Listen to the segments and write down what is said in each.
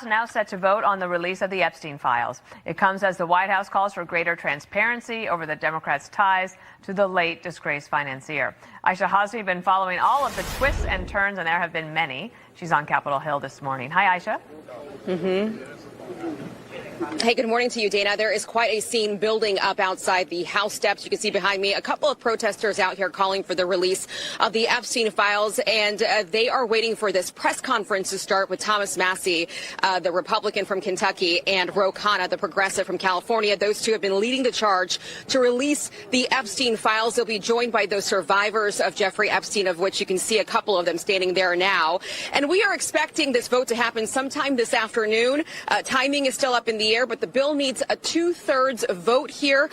now set to vote on the release of the Epstein files. It comes as the White House calls for greater transparency over the Democrats' ties to the late disgraced financier. Aisha Hazmi has been following all of the twists and turns, and there have been many. She's on Capitol Hill this morning. Hi, Aisha. Hey, good morning to you, Dana. There is quite a scene building up outside the House steps. You can see behind me a couple of protesters out here calling for the release of the Epstein files, and they are waiting for this press conference to start with Thomas Massie, the Republican from Kentucky, and Ro Khanna, the progressive from California. Those two have been leading the charge to release the Epstein files. They'll be joined by those survivors of Jeffrey Epstein, of which you can see a couple of them standing there now. And we are expecting this vote to happen sometime this afternoon. Timing is still up in the air, but the bill needs a 2/3 vote here.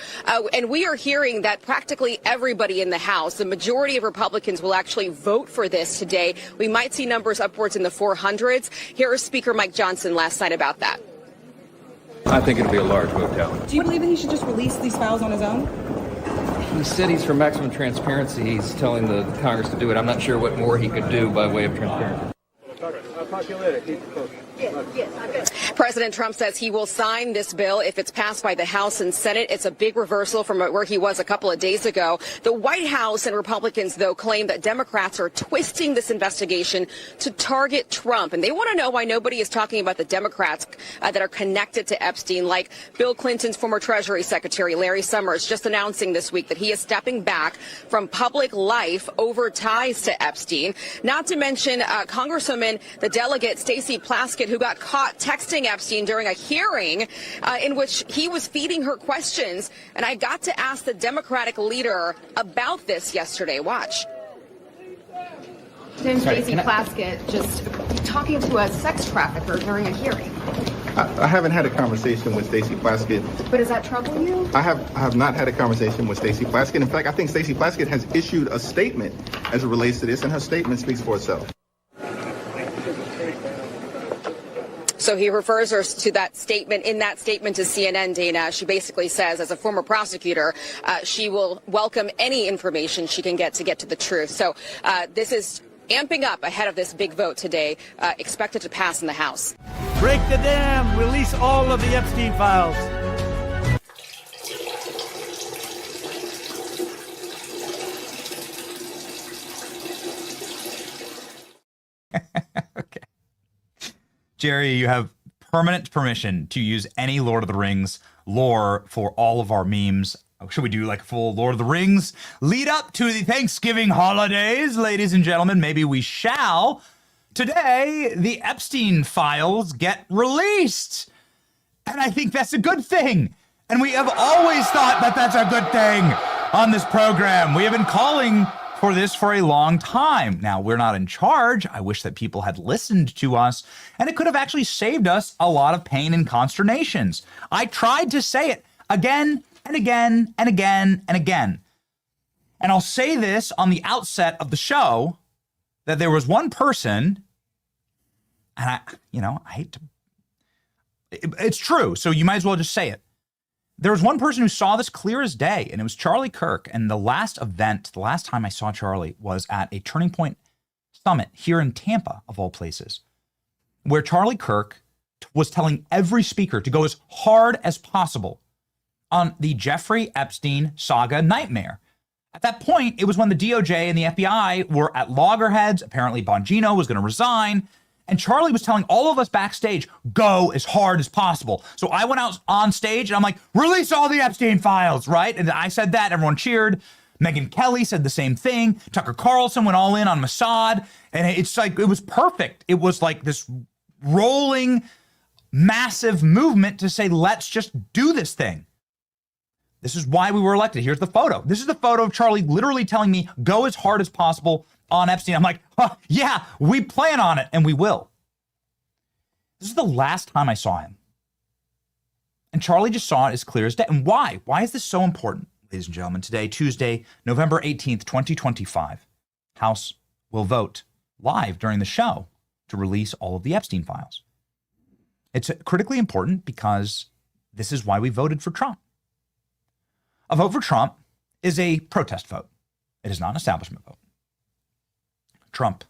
And we are hearing that practically everybody in the House, the majority of Republicans, will actually vote for this today. We might see numbers upwards in the 400s. Here is Speaker Mike Johnson last night about that. I think it'll be a large vote tally. Do you believe that he should just release these files on his own? He said he's for maximum transparency. He's telling the Congress to do it. I'm not sure what more he could do by way of transparency. I'll talk to you later. Keep it close. President Trump says he will sign this bill if it's passed by the House and Senate. It's a big reversal from where he was a couple of days ago. The White House and Republicans, though, claim that Democrats are twisting this investigation to target Trump. And they want to know why nobody is talking about the Democrats that are connected to Epstein, like Bill Clinton's former Treasury Secretary, Larry Summers, just announcing this week that he is stepping back from public life over ties to Epstein. Not to mention Congresswoman, the delegate Stacey Plaskett, who got caught texting Epstein during a hearing in which he was feeding her questions. And I got to ask the Democratic leader about this yesterday. Watch. Then Stacey Plaskett just talking to a sex trafficker during a hearing. I haven't had a conversation with Stacey Plaskett. But does that trouble you? I have not had a conversation with Stacey Plaskett. In fact, I think Stacey Plaskett has issued a statement as it relates to this, and her statement speaks for itself. So he refers her to that statement. In that statement to CNN, Dana, she basically says, as a former prosecutor, she will welcome any information she can get to the truth. So this is amping up ahead of this big vote today, expected to pass in the House. Break the dam. Release all of the Epstein files. Okay. Jerry, you have permanent permission to use any Lord of the Rings lore for all of our memes. Should we do like a full Lord of the Rings lead up to the Thanksgiving holidays, ladies and gentlemen? Maybe we shall. Today, the Epstein files get released. And I think that's a good thing. And we have always thought that that's a good thing on this program. We have been calling for this for a long time. Now, we're not in charge. I wish that people had listened to us, and it could have actually saved us a lot of pain and consternations. I tried to say it again and again and again and again. And I'll say this on the outset of the show, that there was one person, and I hate to, it's true, so you might as well just say it. There was one person who saw this clear as day, and it was Charlie Kirk. And the last time I saw Charlie was at a Turning Point Summit here in Tampa, of all places, where Charlie Kirk was telling every speaker to go as hard as possible on the Jeffrey Epstein saga nightmare. At that point, it was when the DOJ and the FBI were at loggerheads. Apparently, Bongino was going to resign. And Charlie was telling all of us backstage, go as hard as possible. So I went out on stage and I'm like, release all the Epstein files, right? And I said that, everyone cheered. Megyn Kelly said the same thing. Tucker Carlson went all in on Mossad. And it's like, it was perfect. It was like this rolling, massive movement to say, let's just do this thing. This is why we were elected. Here's the photo. This is the photo of Charlie literally telling me, go as hard as possible on Epstein. I'm like, yeah, we plan on it, and we will. This is the last time I saw him. And Charlie just saw it as clear as day. And why? Why is this so important, ladies and gentlemen? Today, Tuesday, November 18th, 2025, House will vote live during the show to release all of the Epstein files. It's critically important because this is why we voted for Trump. A vote for Trump is a protest vote. It is not an establishment vote. Trump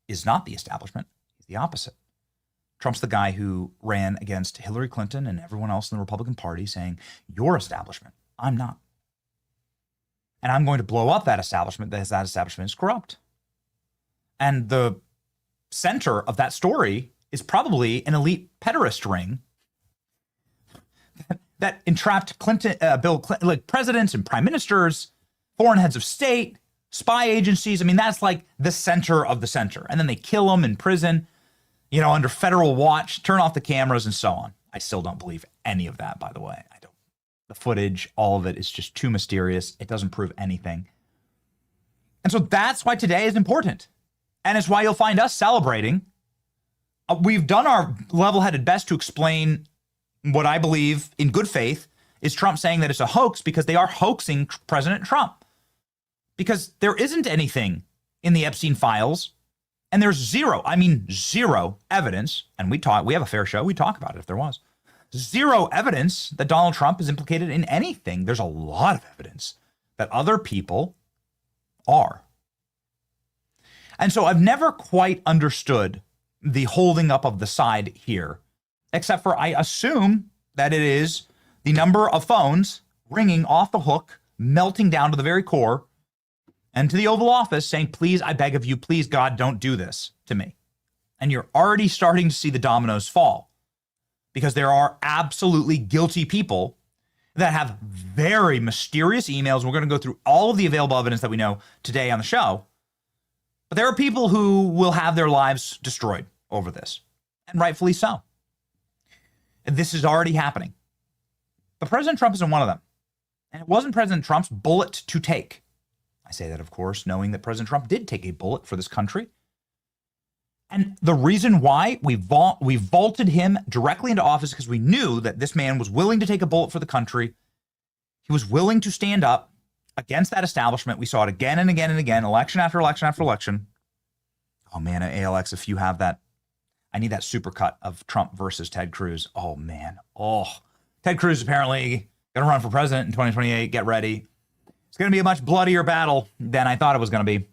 is not the establishment. He's the opposite. Trump's the guy who ran against Hillary Clinton and everyone else in the Republican Party saying, "Your establishment, I'm not. And I'm going to blow up that establishment because that establishment is corrupt." And the center of that story is probably an elite pederast ring that entrapped Bill Clinton, like presidents and prime ministers, foreign heads of state, spy agencies. I mean, that's like the center of the center. And then they kill them in prison, under federal watch, turn off the cameras and so on. I still don't believe any of that, by the way. I don't. The footage, all of it is just too mysterious. It doesn't prove anything. And so that's why today is important. And it's why you'll find us celebrating. We've done our level-headed best to explain what I believe in good faith is Trump saying that it's a hoax, because they are hoaxing President Trump. Because there isn't anything in the Epstein files, and there's zero evidence, and we have a fair show, we talk about it if there was. Zero evidence that Donald Trump is implicated in anything. There's a lot of evidence that other people are. And so I've never quite understood the holding up of the side here, except for I assume that it is the number of phones ringing off the hook, melting down to the very core, and to the Oval Office saying, "Please, I beg of you, please, God, don't do this to me." And you're already starting to see the dominoes fall, because there are absolutely guilty people that have very mysterious emails. We're going to go through all of the available evidence that we know today on the show. But there are people who will have their lives destroyed over this, and rightfully so. And this is already happening. But President Trump isn't one of them. And it wasn't President Trump's bullet to take. I say that, of course, knowing that President Trump did take a bullet for this country. And the reason why we vaulted him directly into office is because we knew that this man was willing to take a bullet for the country. He was willing to stand up against that establishment. We saw it again and again and again, election after election after election. Oh, man, ALX, if you have that, I need that supercut of Trump versus Ted Cruz. Oh, man. Oh, Ted Cruz apparently going to run for president in 2028. Get ready. It's going to be a much bloodier battle than I thought it was going to be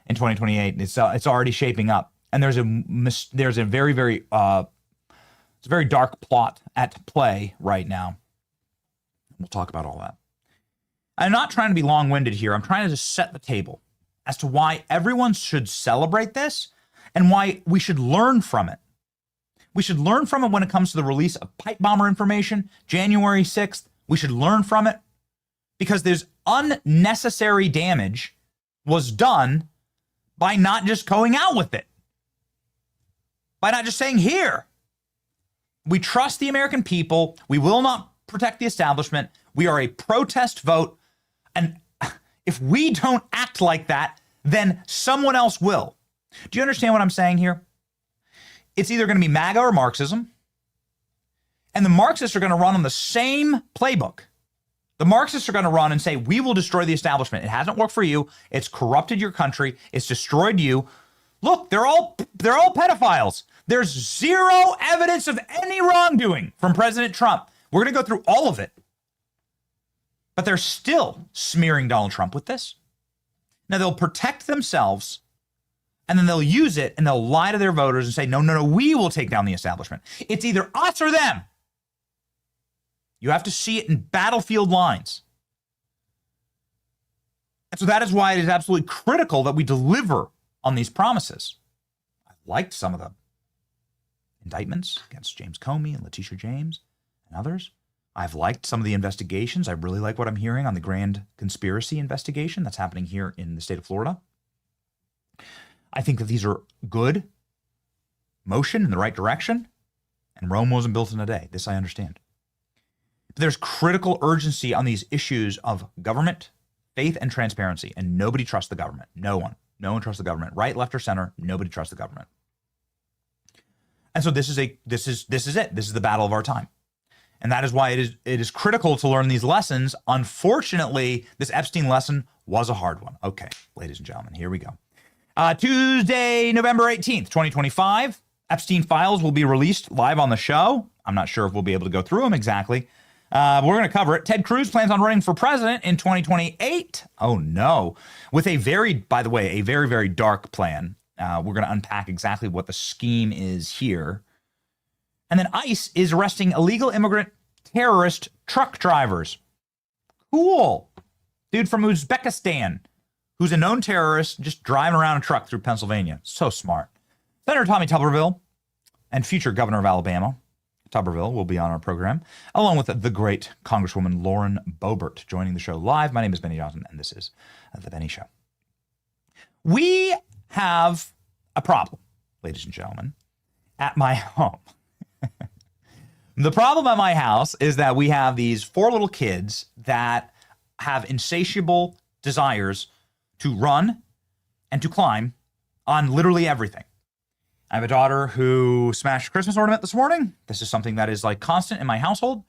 in 2028. It's already shaping up. And there's a very, very, it's a very dark plot at play right now. We'll talk about all that. I'm not trying to be long-winded here. I'm trying to just set the table as to why everyone should celebrate this and why we should learn from it. We should learn from it when it comes to the release of pipe bomber information, January 6th. We should learn from it because there's unnecessary damage was done by not just going out with it. By not just saying, here, we trust the American people. We will not protect the establishment. We are a protest vote. And if we don't act like that, then someone else will. Do you understand what I'm saying here? It's either going to be MAGA or Marxism. And the Marxists are going to run on the same playbook. The Marxists are going to run and say, we will destroy the establishment. It hasn't worked for you. It's corrupted your country. It's destroyed you. Look, they're all pedophiles. There's zero evidence of any wrongdoing from President Trump. We're going to go through all of it. But they're still smearing Donald Trump with this. Now, they'll protect themselves, and then they'll use it, and they'll lie to their voters and say, no, we will take down the establishment. It's either us or them. You have to see it in battlefield lines. And so that is why it is absolutely critical that we deliver on these promises. I liked some of the indictments against James Comey and Letitia James and others. I've liked some of the investigations. I really like what I'm hearing on the grand conspiracy investigation that's happening here in the state of Florida. I think that these are good motion in the right direction, and Rome wasn't built in a day. This I understand. But there's critical urgency on these issues of government, faith, and transparency, and nobody trusts the government. No one trusts the government. Right, left, or center, nobody trusts the government. And so this is it. This is the battle of our time. And that is why it is critical to learn these lessons. Unfortunately, this Epstein lesson was a hard one. Okay, ladies and gentlemen, here we go. Tuesday, November 18th, 2025. Epstein files will be released live on the show. I'm not sure if we'll be able to go through them exactly. But we're going to cover it. Ted Cruz plans on running for president in 2028. Oh, no. With by the way, a very, very dark plan. We're going to unpack exactly what the scheme is here. And then ICE is arresting illegal immigrant terrorist truck drivers. Cool. Dude from Uzbekistan, who's a known terrorist, just driving around a truck through Pennsylvania. So smart. Senator Tommy Tuberville and future governor of Alabama, Tuberville, will be on our program, along with the great Congresswoman Lauren Boebert joining the show live. My name is Benny Johnson, and this is The Benny Show. We have a problem, ladies and gentlemen, at my home. The problem at my house is that we have these 4 little kids that have insatiable desires to run and to climb on literally everything. I have a daughter who smashed a Christmas ornament this morning. This is something that is like constant in my household.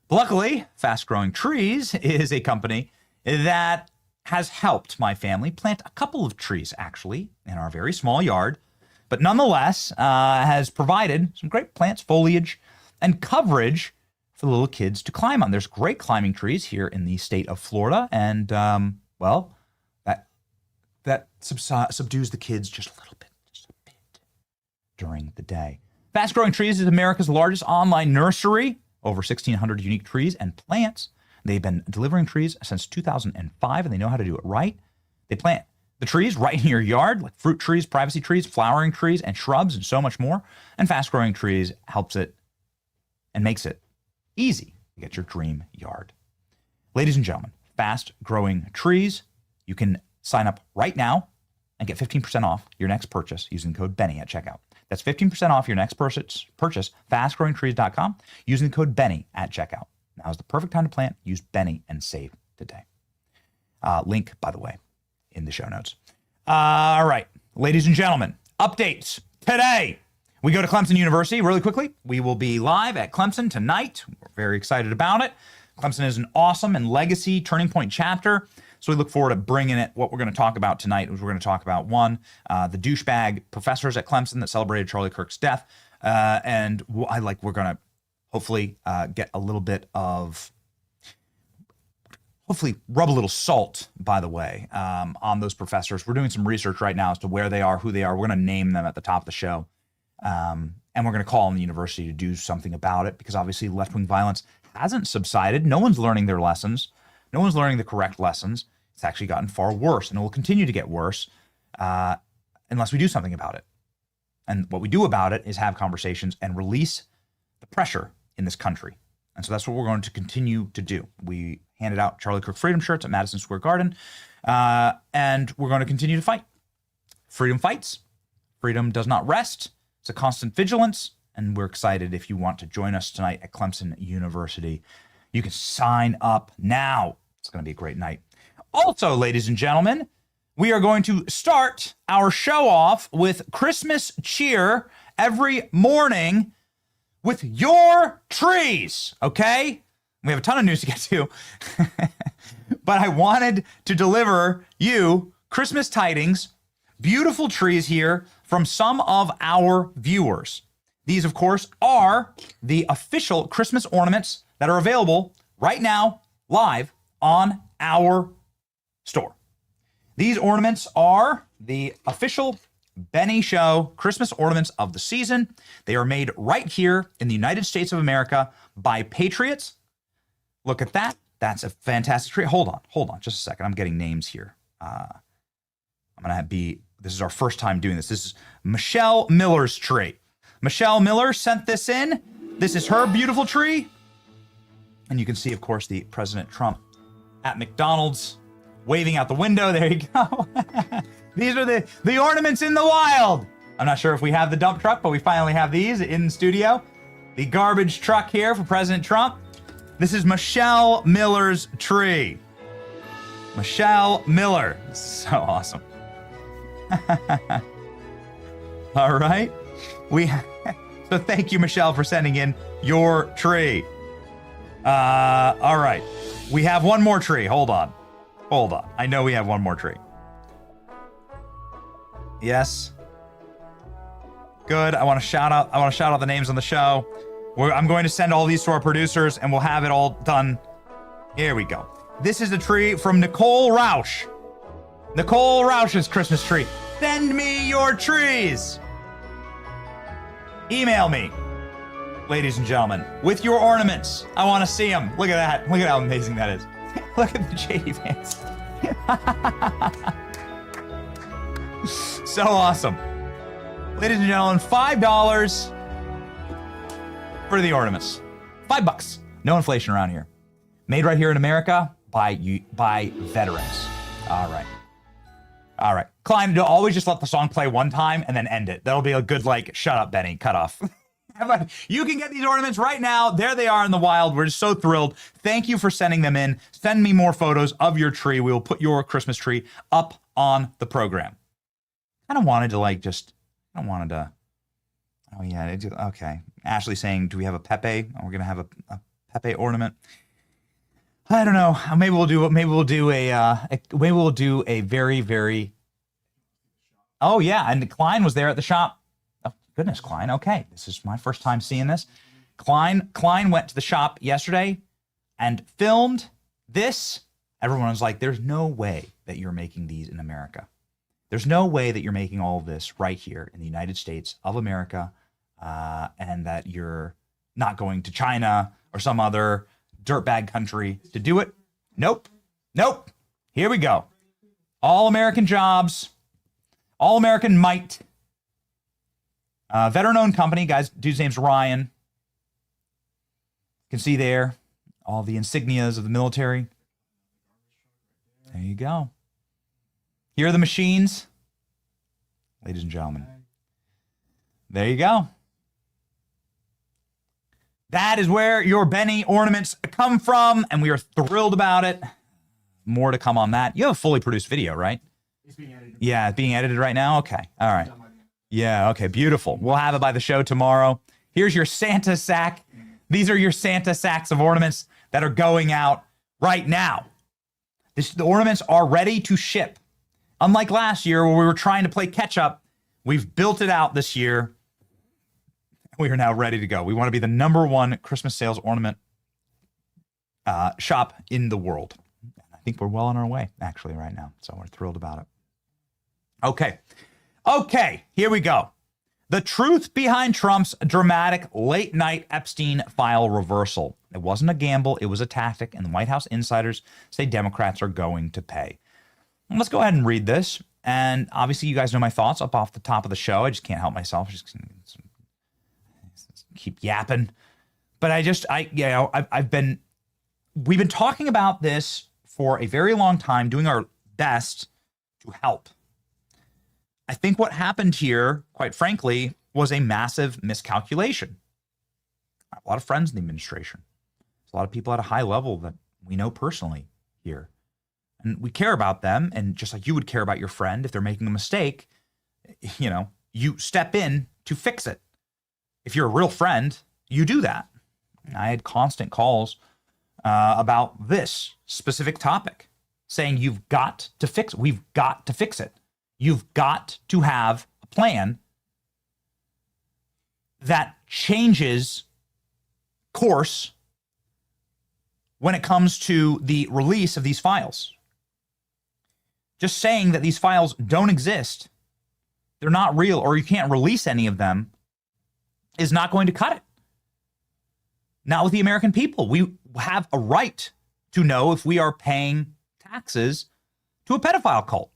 Luckily, Fast Growing Trees is a company that has helped my family plant a couple of trees, actually, in our very small yard, but nonetheless has provided some great plants, foliage, and coverage for the little kids to climb on. There's great climbing trees here in the state of Florida, and well, that subdues the kids just a little bit, during the day. Fast Growing Trees is America's largest online nursery, over 1,600 unique trees and plants. They've been delivering trees since 2005, and they know how to do it right. They plant the trees right in your yard, like fruit trees, privacy trees, flowering trees, and shrubs, and so much more. And Fast Growing Trees helps it and makes it easy to get your dream yard. Ladies and gentlemen, Fast Growing Trees, you can sign up right now and get 15% off your next purchase using the code Benny at checkout. That's 15% off your next purchase, fastgrowingtrees.com, using the code Benny at checkout. Now is the perfect time to plant. Use Benny and save today. Link, by the way, in the show notes. All right, ladies and gentlemen, updates today. We go to Clemson University really quickly. We will be live at Clemson tonight. We're very excited about it. Clemson is an awesome and legacy Turning Point chapter. So we look forward to bringing it. What we're going to talk about tonight is we're going to talk about, one, the douchebag professors at Clemson that celebrated Charlie Kirk's death. And we're going to hopefully get a little bit of, hopefully rub a little salt, by the way, on those professors. We're doing some research right now as to where they are, who they are. We're going to name them at the top of the show. And we're going to call on the university to do something about it, because obviously left-wing violence hasn't subsided. No one's learning their lessons. No one's learning the correct lessons. It's actually gotten far worse, and it will continue to get worse unless we do something about it. And what we do about it is have conversations and release the pressure in this country. And so that's what we're going to continue to do. We handed out Charlie Kirk Freedom shirts at Madison Square Garden, and we're going to continue to fight. Freedom fights. Freedom does not rest. It's a constant vigilance, and we're excited. If you want to join us tonight at Clemson University, you can sign up now. It's going to be a great night. Also, ladies and gentlemen, we are going to start our show off with Christmas cheer every morning with your trees, okay? We have a ton of news to get to, but I wanted to deliver you Christmas tidings, beautiful trees here from some of our viewers. These, of course, are the official Christmas ornaments that are available right now, live on our store. These ornaments are the official Benny Show Christmas ornaments of the season. They are made right here in the United States of America by patriots. Look at that. That's a fantastic tree. Hold on just a second. I'm getting names here. This is our first time doing this. This is Michelle Miller's tree. Michelle Miller sent this in. This is her beautiful tree. And you can see, of course, the President Trump at McDonald's waving out the window. There you go. These are the ornaments in the wild. I'm not sure if we have the dump truck, but we finally have these in studio. The garbage truck here for President Trump. This is Michelle Miller's tree. Michelle Miller. So awesome. All right. So thank you, Michelle, for sending in your tree. All right. We have one more tree. Hold on. I know we have one more tree. Yes. Good. I want to shout out the names on the show. I'm going to send all these to our producers, and we'll have it all done. Here we go. This is a tree from Nicole Rausch. Nicole Rausch's Christmas tree. Send me your trees. Email me ladies and gentlemen, with your ornaments. I want to see them. Look at that. Look at how amazing that is. Look at the JD Vance. So awesome. Ladies and gentlemen, $5 for the ornaments. $5. No inflation around here. Made right here in America by veterans. All right. All right. Klein, always just let the song play one time and then end it. That'll be a good, like, shut up, Benny, cut off. You can get these ornaments right now. There they are in the wild. We're just so thrilled. Thank you for sending them in. Send me more photos of your tree. We will put your Christmas tree up on the program. I don't wanted to, like, just, I don't wanted to, oh, yeah, okay. Ashley saying, do we have a Pepe? We're going to have a Pepe ornament. I don't know. Maybe we'll do a very, very, oh, yeah, and Klein was there at the shop. Goodness, Klein. Okay, this is my first time seeing this. Klein went to the shop yesterday and filmed this. Everyone was like, there's no way that you're making these in America. There's no way that you're making all of this right here in the United States of America, and that you're not going to China or some other dirtbag country to do it. Nope. Nope. Here we go. All American jobs, all American might. Veteran-owned company, guys. Dude's name's Ryan. You can see there all the insignias of the military. There you go. Here are the machines, ladies and gentlemen. There you go. That is where your Benny ornaments come from, and we are thrilled about it. More to come on that. You have a fully produced video, right? It's being edited. Yeah, it's being edited right now? Okay. All right. Yeah, okay, beautiful. We'll have it by the show tomorrow. Here's your Santa sack. These are your Santa sacks of ornaments that are going out right now. The ornaments are ready to ship. Unlike last year where we were trying to play catch up, we've built it out this year. We are now ready to go. We want to be the #1 Christmas sales ornament shop in the world. I think we're well on our way, actually, right now. So we're thrilled about it. Okay, here we go. The truth behind Trump's dramatic late-night Epstein file reversal. It wasn't a gamble, it was a tactic, and the White House insiders say Democrats are going to pay. And let's go ahead and read this. And obviously, you guys know my thoughts up off the top of the show. I just can't help myself. I just keep yapping. But we've been talking about this for a very long time, doing our best to help. I think what happened here, quite frankly, was a massive miscalculation. I have a lot of friends in the administration. There's a lot of people at a high level that we know personally here. And we care about them. And just like you would care about your friend, if they're making a mistake, you step in to fix it. If you're a real friend, you do that. I had constant calls about this specific topic saying you've got to fix it. We've got to fix it. You've got to have a plan that changes course when it comes to the release of these files. Just saying that these files don't exist, they're not real, or you can't release any of them is not going to cut it. Not with the American people. We have a right to know if we are paying taxes to a pedophile cult.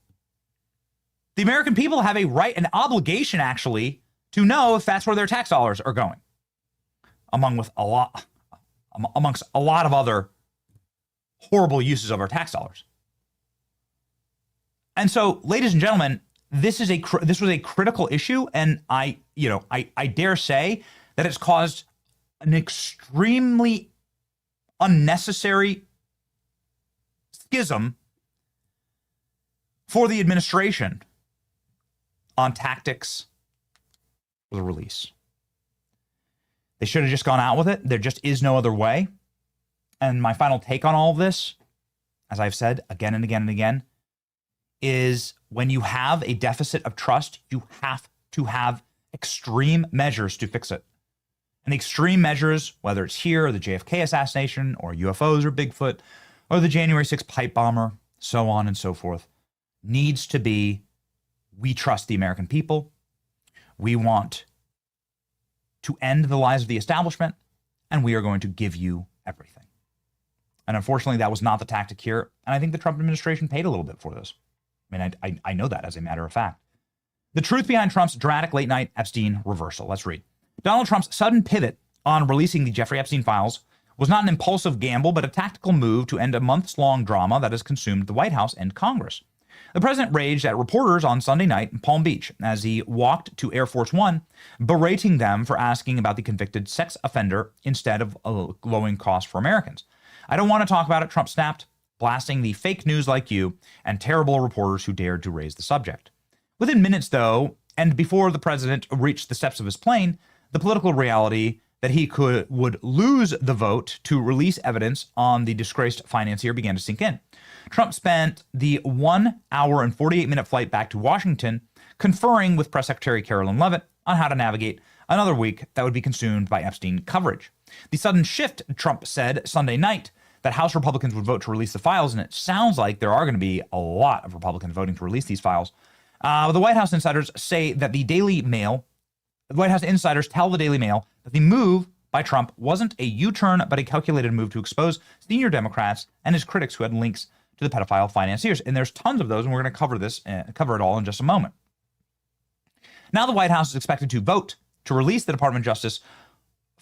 The American people have a right, an obligation, actually, to know if that's where their tax dollars are going, amongst a lot of other horrible uses of our tax dollars. And so, ladies and gentlemen, this was a critical issue, and I dare say that it's caused an extremely unnecessary schism for the administration on tactics for the release. They should have just gone out with it. There just is no other way. And my final take on all of this, as I've said again and again and again, is when you have a deficit of trust, you have to have extreme measures to fix it. And the extreme measures, whether it's here or the JFK assassination or UFOs or Bigfoot or the January 6th pipe bomber, so on and so forth, needs to be, we trust the American people. We want to end the lies of the establishment, and we are going to give you everything. And unfortunately, that was not the tactic here. And I think the Trump administration paid a little bit for this. I mean, I know that as a matter of fact. The truth behind Trump's dramatic late night Epstein reversal. Let's read. Donald Trump's sudden pivot on releasing the Jeffrey Epstein files was not an impulsive gamble, but a tactical move to end a months-long drama that has consumed the White House and Congress. The president raged at reporters on Sunday night in Palm Beach as he walked to Air Force One, berating them for asking about the convicted sex offender instead of lowering costs for Americans. I don't want to talk about it, Trump snapped, blasting the fake news like you and terrible reporters who dared to raise the subject. Within minutes, though, and before the president reached the steps of his plane, the political reality that he would lose the vote to release evidence on the disgraced financier began to sink in. Trump spent the 1 hour and 48-minute flight back to Washington conferring with Press Secretary Carolyn Leavitt on how to navigate another week that would be consumed by Epstein coverage. The sudden shift, Trump said Sunday night, that House Republicans would vote to release the files, and it sounds like there are going to be a lot of Republicans voting to release these files. The White House insiders say that the White House insiders tell the Daily Mail that the move by Trump wasn't a U-turn, but a calculated move to expose senior Democrats and his critics who had links to the pedophile financiers. And there's tons of those, and we're going to cover it all in just a moment. Now the White House is expected to vote to release the Department of Justice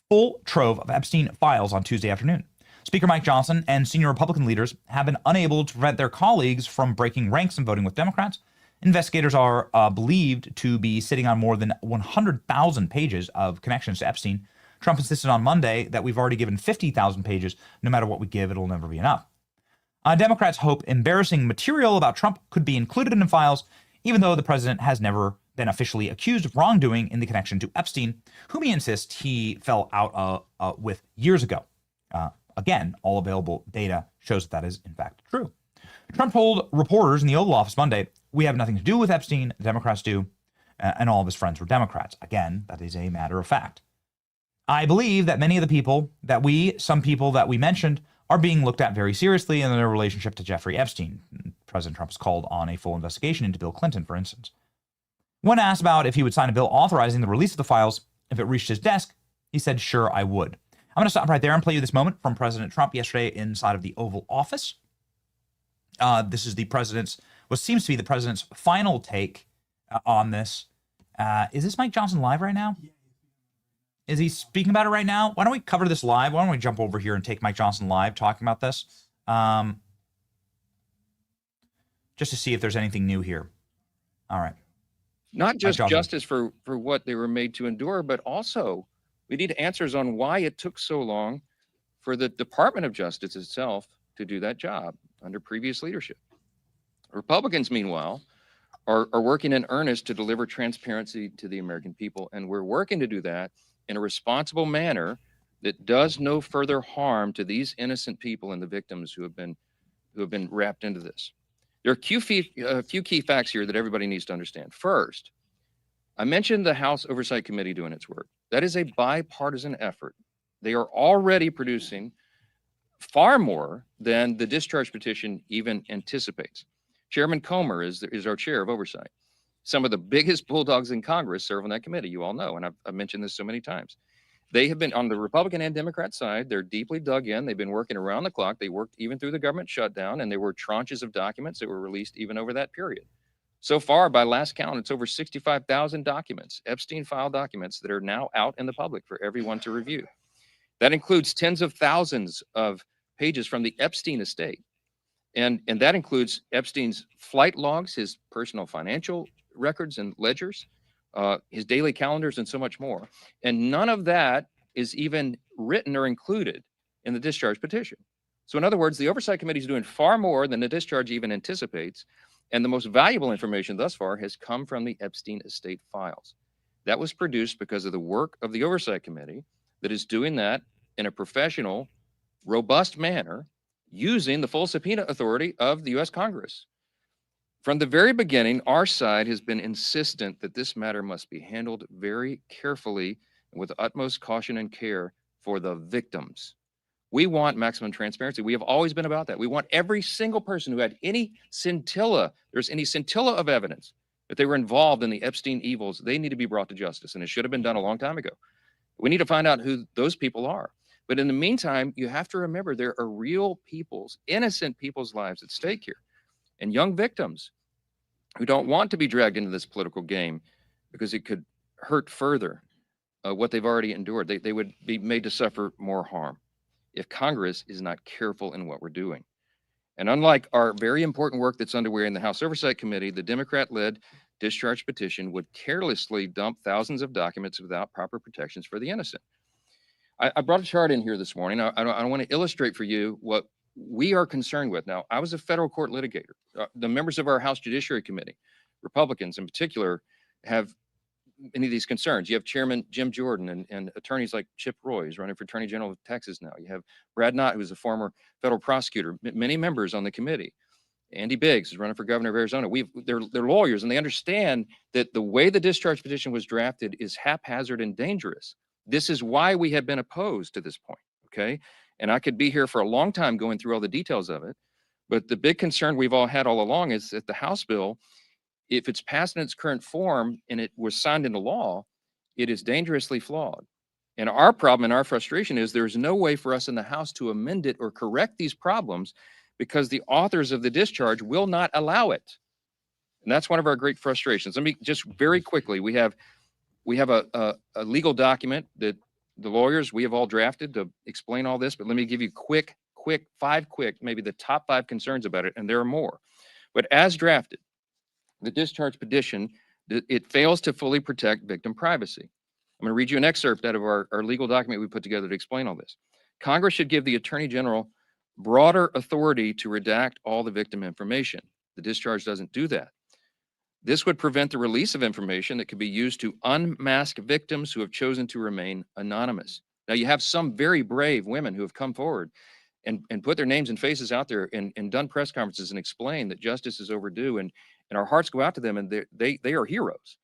full trove of Epstein files on Tuesday afternoon. Speaker Mike Johnson and senior Republican leaders have been unable to prevent their colleagues from breaking ranks and voting with Democrats. Investigators are believed to be sitting on more than 100,000 pages of connections to Epstein. Trump insisted on Monday that we've already given 50,000 pages. No matter what we give, it'll never be enough. Democrats hope embarrassing material about Trump could be included in the files, even though the president has never been officially accused of wrongdoing in the connection to Epstein, whom he insists he fell out with years ago. Again, all available data shows that is, in fact, true. Trump told reporters in the Oval Office Monday, "We have nothing to do with Epstein, the Democrats do, and all of his friends were Democrats." Again, that is a matter of fact. I believe that many of the people some people that we mentioned, are being looked at very seriously in their relationship to Jeffrey Epstein. President Trump has called on a full investigation into Bill Clinton, for instance. When asked about if he would sign a bill authorizing the release of the files if it reached his desk, he said, "Sure, I would." I'm going to stop right there and play you this moment from President Trump yesterday inside of the Oval Office. This is what seems to be the president's final take on this. Is this Mike Johnson live right now? Is he speaking about it right now? Why don't we cover this live? Why don't we jump over here and take Mike Johnson live talking about this? Just to see if there's anything new here. All right. Not just justice for what they were made to endure, but also we need answers on why it took so long for the Department of Justice itself to do that job under previous leadership. Republicans, meanwhile, are working in earnest to deliver transparency to the American people, and we're working to do that in a responsible manner that does no further harm to these innocent people and the victims who have been wrapped into this. There are a few key facts here that everybody needs to understand. First, I mentioned the House Oversight Committee doing its work. That is a bipartisan effort. They are already producing far more than the discharge petition even anticipates. Chairman Comer is our chair of oversight. Some of the biggest bulldogs in Congress serve on that committee, you all know, and I've mentioned this so many times. They have been on the Republican and Democrat side. They're deeply dug in. They've been working around the clock. They worked even through the government shutdown, and there were tranches of documents that were released even over that period. So far, by last count, it's over 65,000 documents, Epstein file documents that are now out in the public for everyone to review. That includes tens of thousands of pages from the Epstein estate. And that includes Epstein's flight logs, his personal financial records and ledgers, his daily calendars, and so much more. And none of that is even written or included in the discharge petition. So in other words, the Oversight Committee is doing far more than the discharge even anticipates. And the most valuable information thus far has come from the Epstein estate files. That was produced because of the work of the Oversight Committee that is doing that in a professional, robust manner, using the full subpoena authority of the U.S. Congress. From the very beginning, our side has been insistent that this matter must be handled very carefully and with utmost caution and care for the victims. We want maximum transparency. We have always been about that. We want every single person who had any scintilla of evidence that they were involved in the Epstein evils, they need to be brought to justice. And it should have been done a long time ago. We need to find out who those people are. But in the meantime, you have to remember there are real people's, innocent people's lives at stake here, and young victims who don't want to be dragged into this political game because it could hurt further what they've already endured. They would be made to suffer more harm if Congress is not careful in what we're doing. And unlike our very important work that's underway in the House Oversight Committee, the Democrat-led discharge petition would carelessly dump thousands of documents without proper protections for the innocent. I brought a chart in here this morning. I want to illustrate for you what we are concerned with. Now, I was a federal court litigator. The members of our House Judiciary Committee, Republicans in particular, have many of these concerns. You have Chairman Jim Jordan and attorneys like Chip Roy, who's running for Attorney General of Texas now. You have Brad Knott, who's a former federal prosecutor, many members on the committee. Andy Biggs is running for governor of Arizona. They're lawyers, and they understand that the way the discharge petition was drafted is haphazard and dangerous. This is why we have been opposed to this point, okay? And I could be here for a long time going through all the details of it, but the big concern we've all had all along is that the House bill, if it's passed in its current form and it was signed into law, it is dangerously flawed. And our problem and our frustration is there's no way for us in the House to amend it or correct these problems because the authors of the discharge will not allow it. And that's one of our great frustrations. Let me just very quickly, we have a legal document that the lawyers, we have all drafted to explain all this, but let me give you maybe the top 5 concerns about it, and there are more. But as drafted, the discharge petition, it fails to fully protect victim privacy. I'm going to read you an excerpt out of our legal document we put together to explain all this. Congress should give the Attorney General broader authority to redact all the victim information. The discharge doesn't do that. This would prevent the release of information that could be used to unmask victims who have chosen to remain anonymous. Now, you have some very brave women who have come forward and put their names and faces out there and done press conferences and explained that justice is overdue, and our hearts go out to them, and they are heroes.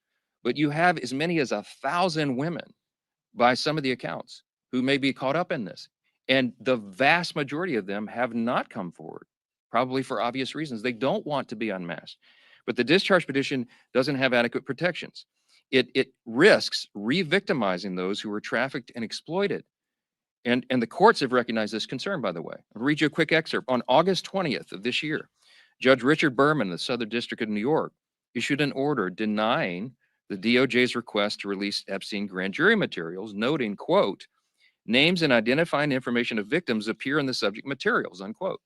But you have as many as 1,000 women, by some of the accounts, who may be caught up in this. And the vast majority of them have not come forward, probably for obvious reasons. They don't want to be unmasked. But the discharge petition doesn't have adequate protections. It risks re-victimizing those who were trafficked and exploited. And the courts have recognized this concern, by the way. I'll read you a quick excerpt. On August 20th of this year, Judge Richard Berman, the Southern District of New York, issued an order denying the DOJ's request to release Epstein grand jury materials, noting, quote, names and identifying information of victims appear in the subject materials, unquote.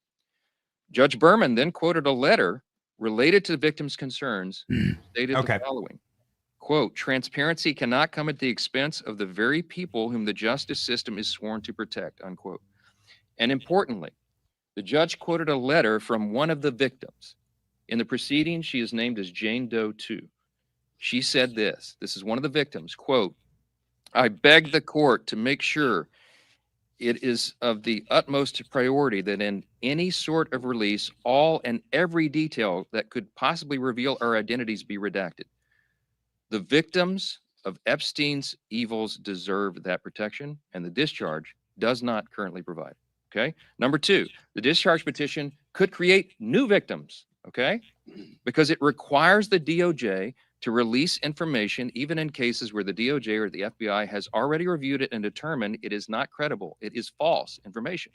Judge Berman then quoted a letter related to the victims' concerns, stated the following, quote, transparency cannot come at the expense of the very people whom the justice system is sworn to protect, unquote. And importantly, the judge quoted a letter from one of the victims. In the proceedings, she is named as Jane Doe 2. She said this is one of the victims, quote, I beg the court to make sure it is of the utmost priority that in any sort of release, all and every detail that could possibly reveal our identities be redacted. The victims of Epstein's evils deserve that protection, and the discharge does not currently provide. Okay. Number 2, the discharge petition could create new victims. Okay. Because it requires the DOJ to release information, even in cases where the DOJ or the FBI has already reviewed it and determined it is not credible. It is false information.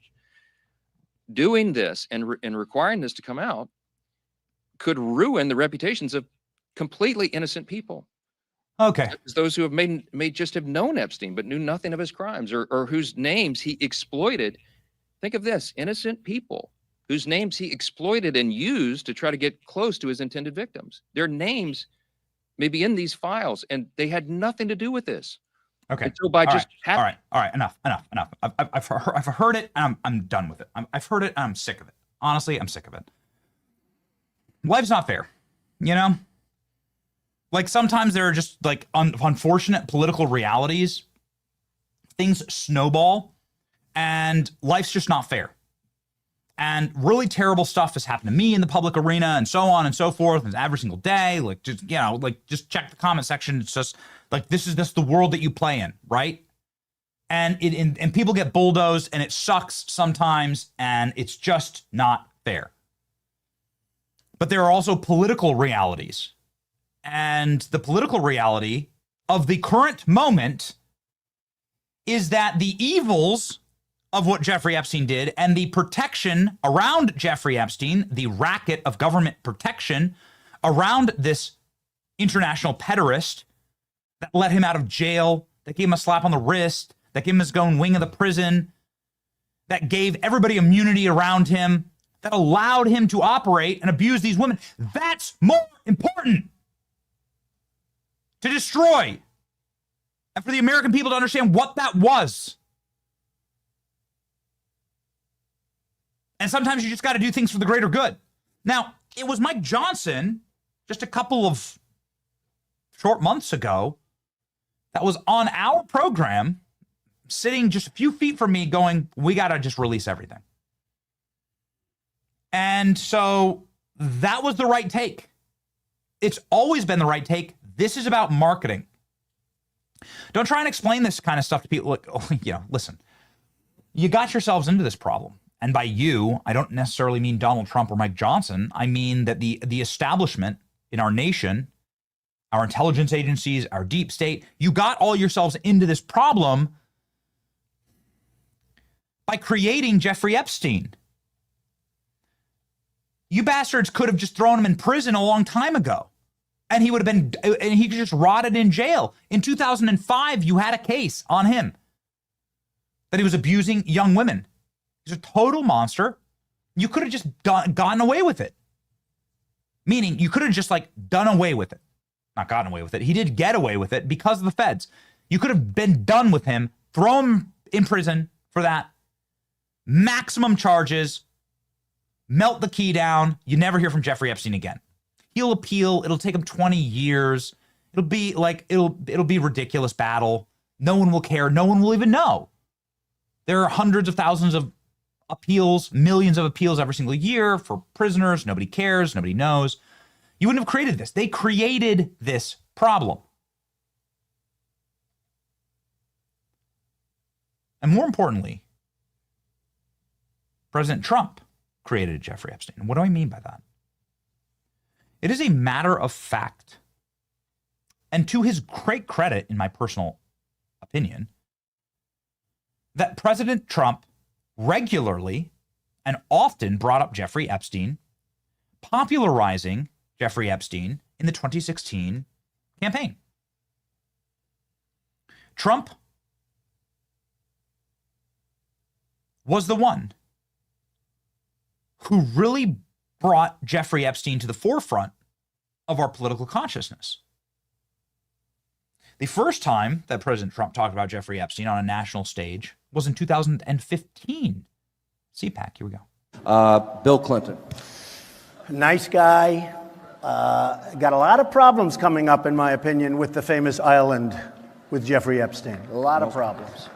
Doing this and requiring this to come out could ruin the reputations of completely innocent people. Okay. Those who have may just have known Epstein but knew nothing of his crimes, or whose names he exploited. Think of this, innocent people whose names he exploited and used to try to get close to his intended victims. Their names may be in these files, and they had nothing to do with this. Okay. And so by all just right. Enough. I've heard it, and I'm done with it. I've heard it, and I'm sick of it. Honestly, I'm sick of it. Life's not fair, you know? Like, sometimes there are just, like, unfortunate political realities. Things snowball, and life's just not fair. And really terrible stuff has happened to me in the public arena, and so on and so forth, and every single day. Like, just, you know, like, just check the comment section. It's just like, this is the world that you play in, right? And and people get bulldozed, and it sucks sometimes, and it's just not fair. But there are also political realities, and the political reality of the current moment is that the evils of what Jeffrey Epstein did and the protection around Jeffrey Epstein, the racket of government protection around this international pederast that let him out of jail, that gave him a slap on the wrist, that gave him his own wing of the prison, that gave everybody immunity around him, that allowed him to operate and abuse these women. That's more important to destroy and for the American people to understand what that was. And sometimes you just got to do things for the greater good. Now, it was Mike Johnson just a couple of short months ago that was on our program, sitting just a few feet from me going, we got to just release everything. And so that was the right take. It's always been the right take. This is about marketing. Don't try and explain this kind of stuff to people. Look, listen, you got yourselves into this problem. And by you, I don't necessarily mean Donald Trump or Mike Johnson. I mean that the establishment in our nation, our intelligence agencies, our deep state, you got all yourselves into this problem by creating Jeffrey Epstein. You bastards could have just thrown him in prison a long time ago. And he would have been, and he just rotted in jail. In 2005, you had a case on him that he was abusing young women. He's a total monster. You could have just gotten away with it. Meaning you could have just done away with it. Not gotten away with it. He did get away with it because of the feds. You could have been done with him, throw him in prison for that. Maximum charges, melt the key down. You never hear from Jeffrey Epstein again. He'll appeal. It'll take him 20 years. It'll be it'll be a ridiculous battle. No one will care. No one will even know. There are hundreds of thousands of appeals, millions of appeals every single year for prisoners. Nobody cares. Nobody knows. You wouldn't have created this. They created this problem. And more importantly, President Trump created Jeffrey Epstein. What do I mean by that? It is a matter of fact, and to his great credit, in my personal opinion, that President Trump regularly and often brought up Jeffrey Epstein, popularizing Jeffrey Epstein in the 2016 campaign. Trump was the one who really brought Jeffrey Epstein to the forefront of our political consciousness. The first time that President Trump talked about Jeffrey Epstein on a national stage was in 2015. CPAC, here we go. Bill Clinton. Nice guy. Got a lot of problems coming up, in my opinion, with the famous island with Jeffrey Epstein. A lot of problems.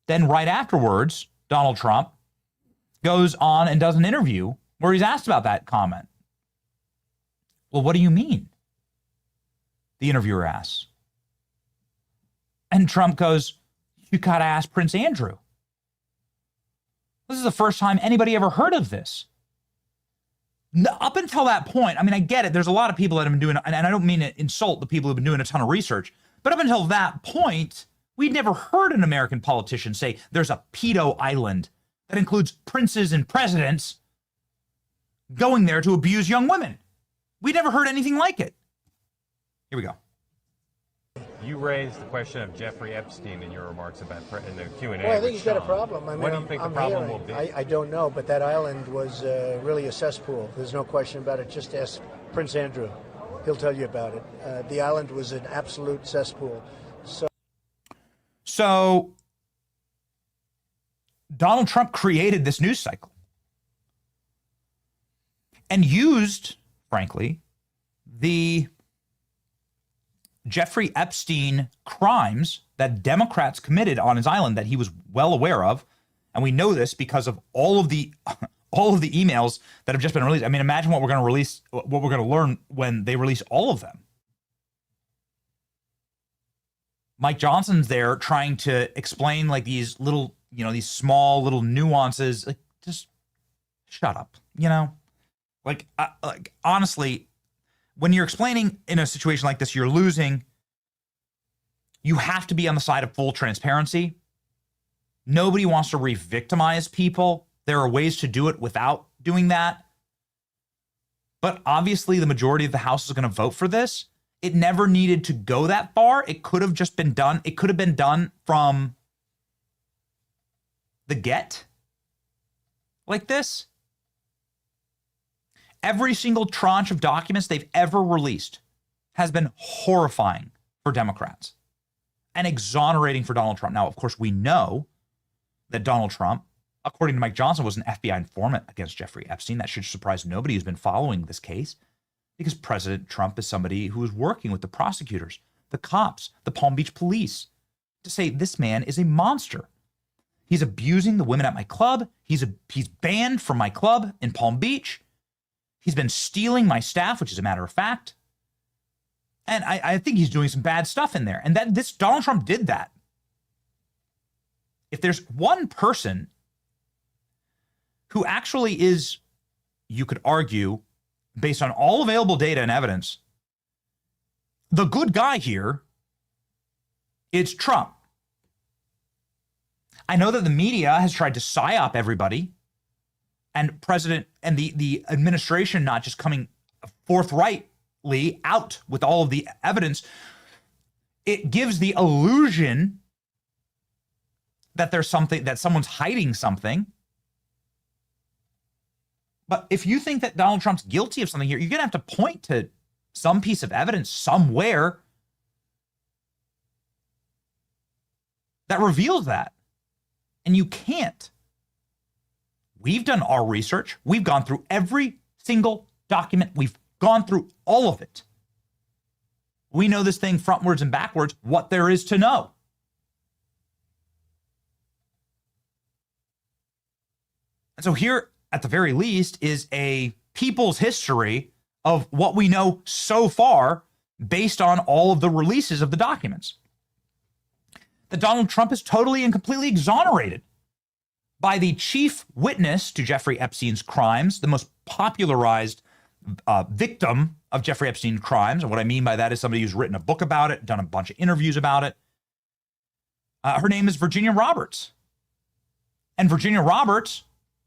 Then right afterwards, Donald Trump goes on and does an interview where he's asked about that comment. Well, what do you mean? The interviewer asks. And Trump goes, you got to ask Prince Andrew. This is the first time anybody ever heard of this. Up until that point, I mean, I get it. There's a lot of people that have been doing, and I don't mean to insult the people who've been doing a ton of research, but up until that point, we'd never heard an American politician say there's a pedo island that includes princes and presidents going there to abuse young women. We never heard anything like it. Here we go. You raised the question of Jeffrey Epstein in your remarks about in the Q&A. Well, I think he's got a problem. I mean, what do you think the problem will be? I don't know, but that island was really a cesspool. There's no question about it. Just ask Prince Andrew. He'll tell you about it. The island was an absolute cesspool. So Donald Trump created this news cycle and used, frankly, the Jeffrey Epstein crimes that Democrats committed on his island that he was well aware of. And we know this because of all of the emails that have just been released. I mean, imagine what we're going to release, what we're going to learn when they release all of them. Mike Johnson's there trying to explain these little, these small little nuances. Just shut up, honestly, when you're explaining in a situation like this, you're losing You have to be on the side of full transparency. Nobody wants to re-victimize people. There are ways to do it without doing that. But obviously, the majority of the House is going to vote for this. It never needed to go that far. It could have just been done. It could have been done from the get like this. Every single tranche of documents they've ever released has been horrifying for Democrats and exonerating for Donald Trump. Now, of course, we know that Donald Trump, according to Mike Johnson, was an FBI informant against Jeffrey Epstein. That should surprise nobody who's been following this case, because President Trump is somebody who is working with the prosecutors, the cops, the Palm Beach police to say this man is a monster. He's abusing the women at my club. He's banned from my club in Palm Beach. He's been stealing my staff, which is a matter of fact. And I think he's doing some bad stuff in there. And that this Donald Trump did that. If there's one person who actually is, you could argue, based on all available data and evidence, the good guy here, it's Trump. I know that the media has tried to psyop everybody, and president and the administration not just coming forthrightly out with all of the evidence. It gives the illusion that there's something, that someone's hiding something. But if you think that Donald Trump's guilty of something here, you're going to have to point to some piece of evidence somewhere that reveals that. And you can't. We've done our research. We've gone through every single document. We've gone through all of it. We know this thing frontwards and backwards, what there is to know. And so here, at the very least, is a people's history of what we know so far based on all of the releases of the documents. That Donald Trump is totally and completely exonerated by the chief witness to Jeffrey Epstein's crimes, the most popularized victim of Jeffrey Epstein's crimes. And what I mean by that is somebody who's written a book about it, done a bunch of interviews about it. Her name is Virginia Roberts. And Virginia Roberts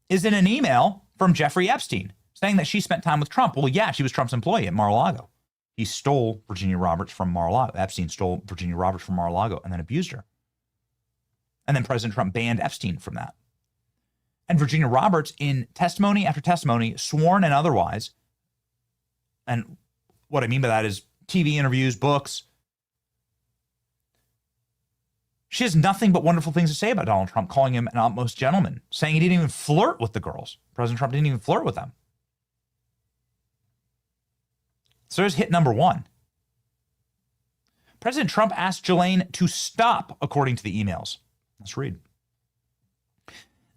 is in an email from Jeffrey Epstein saying that she spent time with Trump. Well, yeah, she was Trump's employee at Mar-a-Lago. He stole Virginia Roberts from Mar-a-Lago. Epstein stole Virginia Roberts from Mar-a-Lago and then abused her. And then President Trump banned Epstein from that. And Virginia Roberts, in testimony after testimony, sworn and otherwise, and what I mean by that is TV interviews, books, she has nothing but wonderful things to say about Donald Trump, calling him an utmost gentleman, saying he didn't even flirt with the girls. President Trump didn't even flirt with them. So there's hit number one. President Trump asked Ghislaine to stop, according to the emails. Let's read.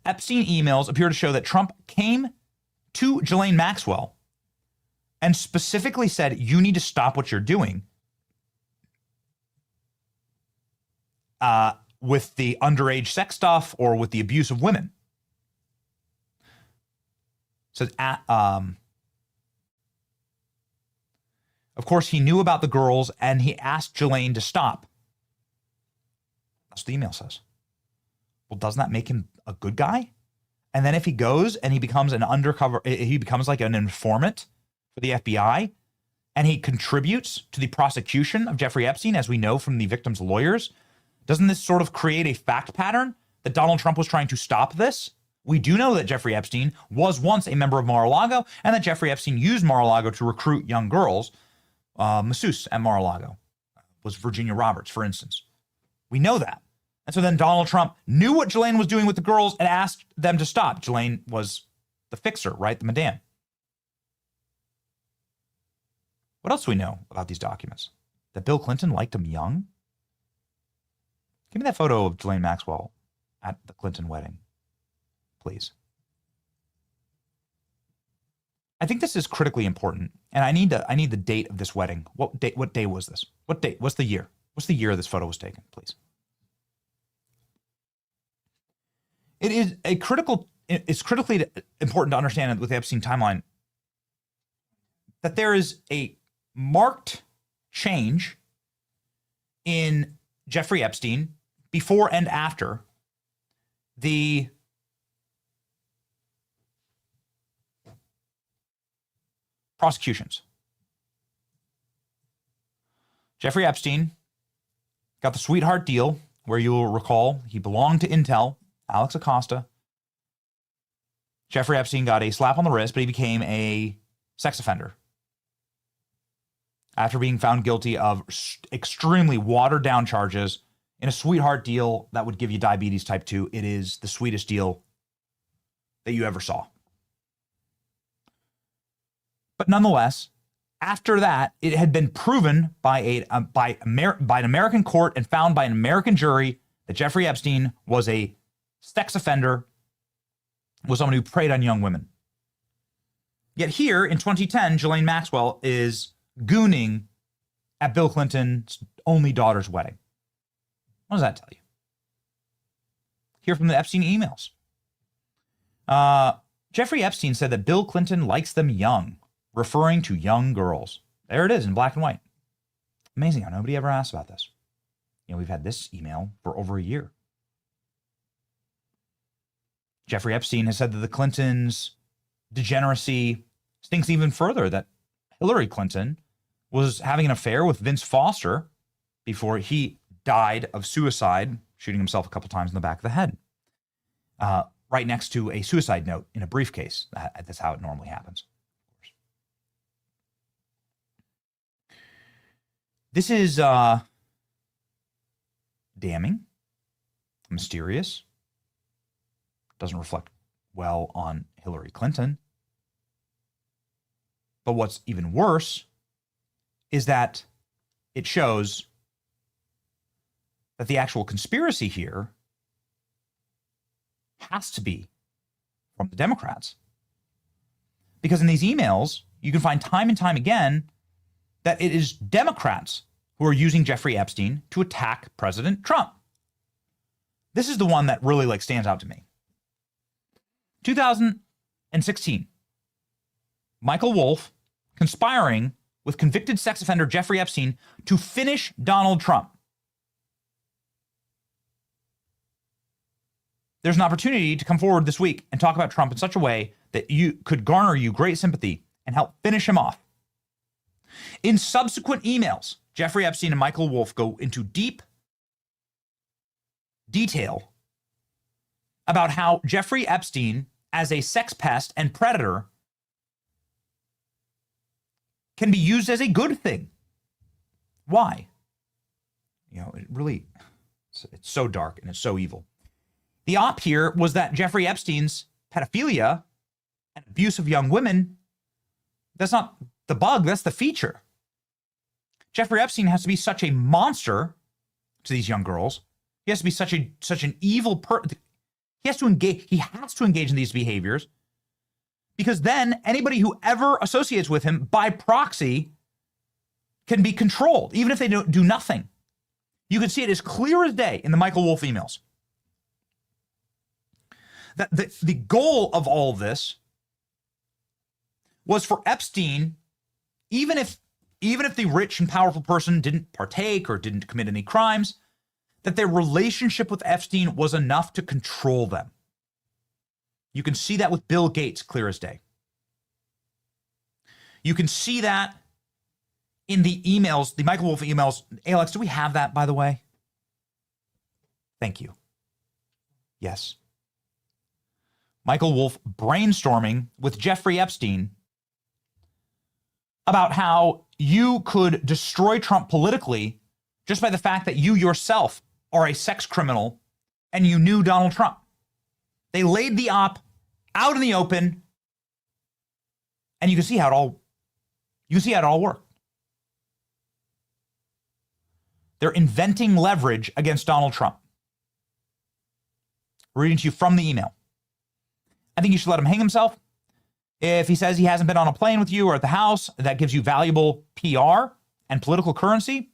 Epstein emails appear to show that Trump came to Ghislaine Maxwell and specifically said, you need to stop what you're doing with the underage sex stuff or with the abuse of women. So, of course, he knew about the girls and he asked Ghislaine to stop. That's what the email says. Well, doesn't that make him a good guy? And then if he goes and he becomes an undercover, he becomes like an informant for the FBI and he contributes to the prosecution of Jeffrey Epstein, as we know from the victim's lawyers, doesn't this sort of create a fact pattern that Donald Trump was trying to stop this? We do know that Jeffrey Epstein was once a member of Mar-a-Lago and that Jeffrey Epstein used Mar-a-Lago to recruit young girls. Masseuse at Mar-a-Lago was Virginia Roberts, for instance. We know that. And so then Donald Trump knew what Ghislaine was doing with the girls and asked them to stop. Ghislaine was the fixer, right? The madame. What else do we know about these documents? That Bill Clinton liked him young? Give me that photo of Ghislaine Maxwell at the Clinton wedding, please. I think this is critically important, and I need the date of this wedding. What day was this? What date? What's the year? What's the year this photo was taken, please? It's critically important to understand with the Epstein timeline that there is a marked change in Jeffrey Epstein before and after the prosecutions. Jeffrey Epstein got the sweetheart deal where you'll recall he belonged to Intel, Alex Acosta. Jeffrey Epstein got a slap on the wrist, but he became a sex offender after being found guilty of extremely watered down charges in a sweetheart deal that would give you diabetes type 2. It is the sweetest deal that you ever saw. But nonetheless, after that, it had been proven by an American court and found by an American jury that Jeffrey Epstein was a sex offender, was someone who preyed on young women. Yet here in 2010, Ghislaine Maxwell is gooning at Bill Clinton's only daughter's wedding. What does that tell you? Hear from the Epstein emails. Jeffrey Epstein said that Bill Clinton likes them young, referring to young girls. There it is in black and white. Amazing how nobody ever asked about this. We've had this email for over a year. Jeffrey Epstein has said that the Clintons' degeneracy stinks even further, that Hillary Clinton was having an affair with Vince Foster before he died of suicide, shooting himself a couple times in the back of the head, right next to a suicide note in a briefcase. That's how it normally happens. This is damning, mysterious, doesn't reflect well on Hillary Clinton. But what's even worse is that it shows that the actual conspiracy here has to be from the Democrats. Because in these emails, you can find time and time again that it is Democrats who are using Jeffrey Epstein to attack President Trump. This is the one that really stands out to me. 2016, Michael Wolff conspiring with convicted sex offender Jeffrey Epstein to finish Donald Trump. There's an opportunity to come forward this week and talk about Trump in such a way that you could garner you great sympathy and help finish him off. In subsequent emails, Jeffrey Epstein and Michael Wolff go into deep detail about how Jeffrey Epstein, as a sex pest and predator, can be used as a good thing. Why? It really, it's so dark and it's so evil. The op here was that Jeffrey Epstein's pedophilia and abuse of young women, that's not the bug, that's the feature. Jeffrey Epstein has to be such a monster to these young girls. He has to be such an evil person. He has to engage in these behaviors, because then anybody who ever associates with him by proxy can be controlled, even if they don't do nothing. You can see it as clear as day in the Michael Wolff emails. That the goal of all of this was for Epstein, even if the rich and powerful person didn't partake or didn't commit any crimes, that their relationship with Epstein was enough to control them. You can see that with Bill Gates clear as day. You can see that in the emails, the Michael Wolff emails. Alex, do we have that, by the way? Thank you. Yes. Michael Wolff brainstorming with Jeffrey Epstein about how you could destroy Trump politically just by the fact that you yourself are a sex criminal and you knew Donald Trump. They laid the op out in the open, and you can see how it all worked. They're inventing leverage against Donald Trump. Reading to you from the email. I think you should let him hang himself. If he says he hasn't been on a plane with you or at the house, that gives you valuable PR and political currency.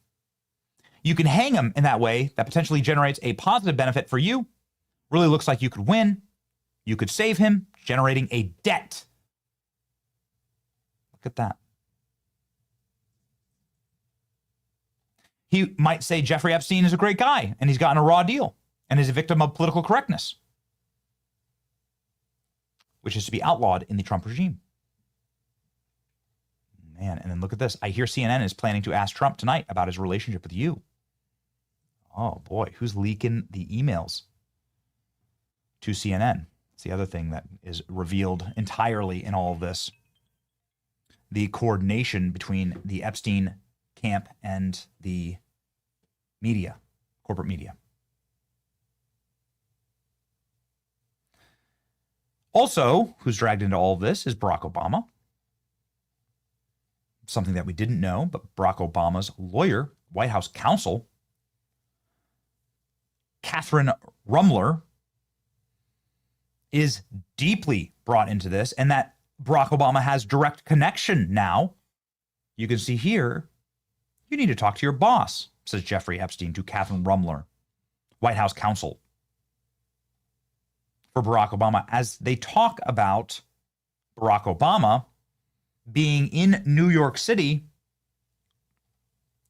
You can hang him in that way. That potentially generates a positive benefit for you. Really looks like you could win. You could save him, generating a debt. Look at that. he might say Jeffrey Epstein is a great guy and he's gotten a raw deal and is a victim of political correctness, which is to be outlawed in the Trump regime. Man, and then look at this. I hear CNN is planning to ask Trump tonight about his relationship with you. Oh boy, who's leaking the emails to CNN? It's the other thing that is revealed entirely in all of this. The coordination between the Epstein camp and the media, corporate media. Also, who's dragged into all of this is Barack Obama. Something that we didn't know, but Barack Obama's lawyer, White House counsel, Catherine Rumler, is deeply brought into this, and that Barack Obama has direct connection now. You can see here, you need to talk to your boss, says Jeffrey Epstein to Catherine Rumler, White House counsel for Barack Obama, as they talk about Barack Obama being in New York City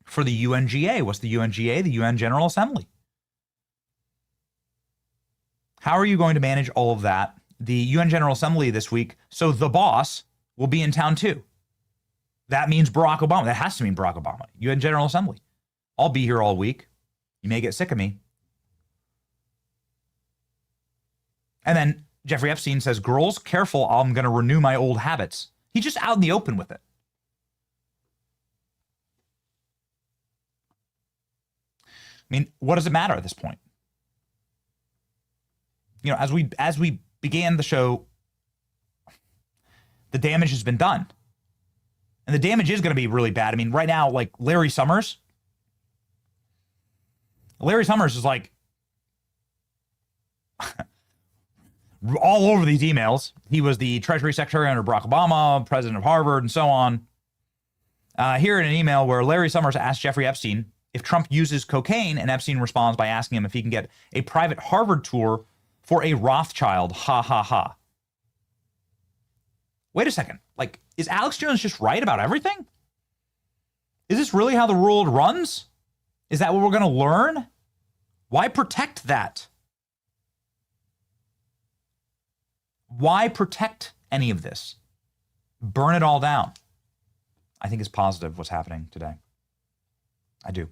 for the UNGA. What's the UNGA? The UN General Assembly. How are you going to manage all of that? The UN General Assembly this week, so the boss will be in town too. That means Barack Obama. That has to mean Barack Obama. UN General Assembly. I'll be here all week. You may get sick of me. And then Jeffrey Epstein says, girls, careful, I'm going to renew my old habits. He's just out in the open with it. I mean, what does it matter at this point? You know, as we began the show, the damage has been done. And the damage is going to be really bad. I mean, right now, like Larry Summers is like all over these emails. He was the Treasury Secretary under Barack Obama, president of Harvard, and so on. Here in an email where Larry Summers asked Jeffrey Epstein if Trump uses cocaine, and Epstein responds by asking him if he can get a private Harvard tour for a Rothschild. Ha, ha, ha. Wait a second. Like, is Alex Jones just right about everything? Is this really how the world runs? Is that what we're going to learn? Why protect that? Why protect any of this? Burn it all down. I think it's positive what's happening today. I do. And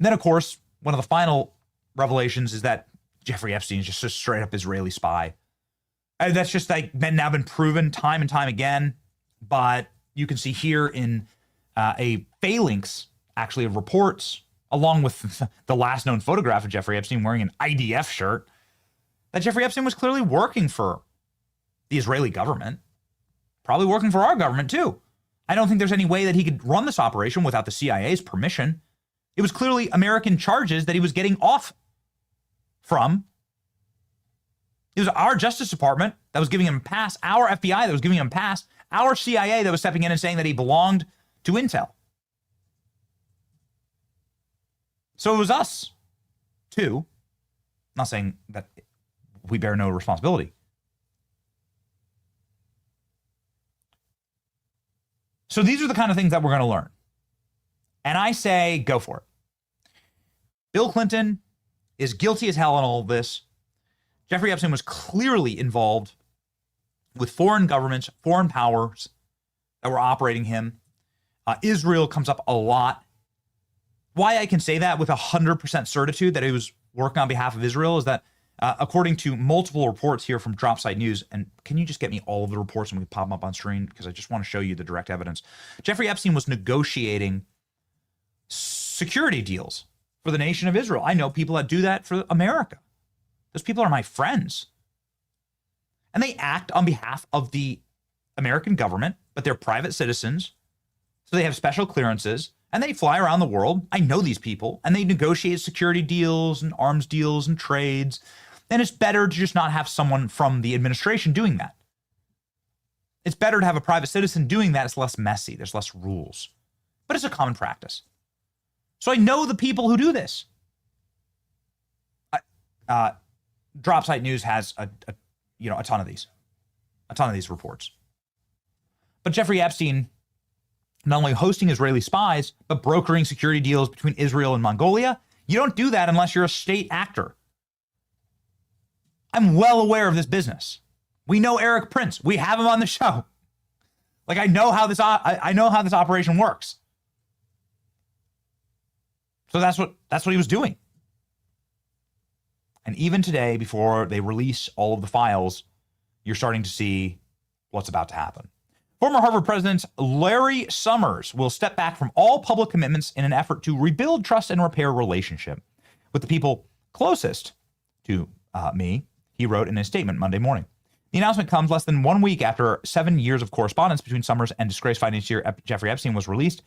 then, of course, one of the final revelations is that Jeffrey Epstein is just a straight up Israeli spy. And that's just like now been proven time and time again. But you can see here in a phalanx, actually, of reports, along with the last known photograph of Jeffrey Epstein wearing an IDF shirt, that Jeffrey Epstein was clearly working for the Israeli government, probably working for our government too. I don't think there's any way that he could run this operation without the CIA's permission. It was clearly American charges that he was getting off from. It was our Justice Department that was giving him a pass, our FBI that was giving him a pass, our CIA that was stepping in and saying that he belonged to Intel. So it was us, too. I'm not saying that we bear no responsibility. So these are the kind of things that we're going to learn. And I say, go for it. Bill Clinton is guilty as hell in all of this. Jeffrey Epstein was clearly involved with foreign governments, foreign powers that were operating him. Israel comes up a lot. Why I can say that with 100% certitude that he was working on behalf of Israel is that according to multiple reports here from Dropsite News, and can you just get me all of the reports and we pop them up on screen because I just want to show you the direct evidence. Jeffrey Epstein was negotiating security deals for the nation of Israel. I know people that do that for America. Those people are my friends. And they act on behalf of the American government, but they're private citizens. So they have special clearances and they fly around the world. I know these people and they negotiate security deals and arms deals and trades. And it's better to just not have someone from the administration doing that. It's better to have a private citizen doing that. It's less messy. There's less rules, but it's a common practice. So I know the people who do this. Dropsite News has a ton of these reports. But Jeffrey Epstein not only hosting Israeli spies, but brokering security deals between Israel and Mongolia. You don't do that unless you're a state actor. I'm well aware of this business. We know Eric Prince. We have him on the show. Like, I know how this operation works. So that's what he was doing. And even today, before they release all of the files, you're starting to see what's about to happen. Former Harvard President Larry Summers will step back from all public commitments in an effort to rebuild trust and repair relationship with the people closest to me, he wrote in a statement Monday morning. The announcement comes less than 1 week after 7 years of correspondence between Summers and disgraced financier Jeffrey Epstein was released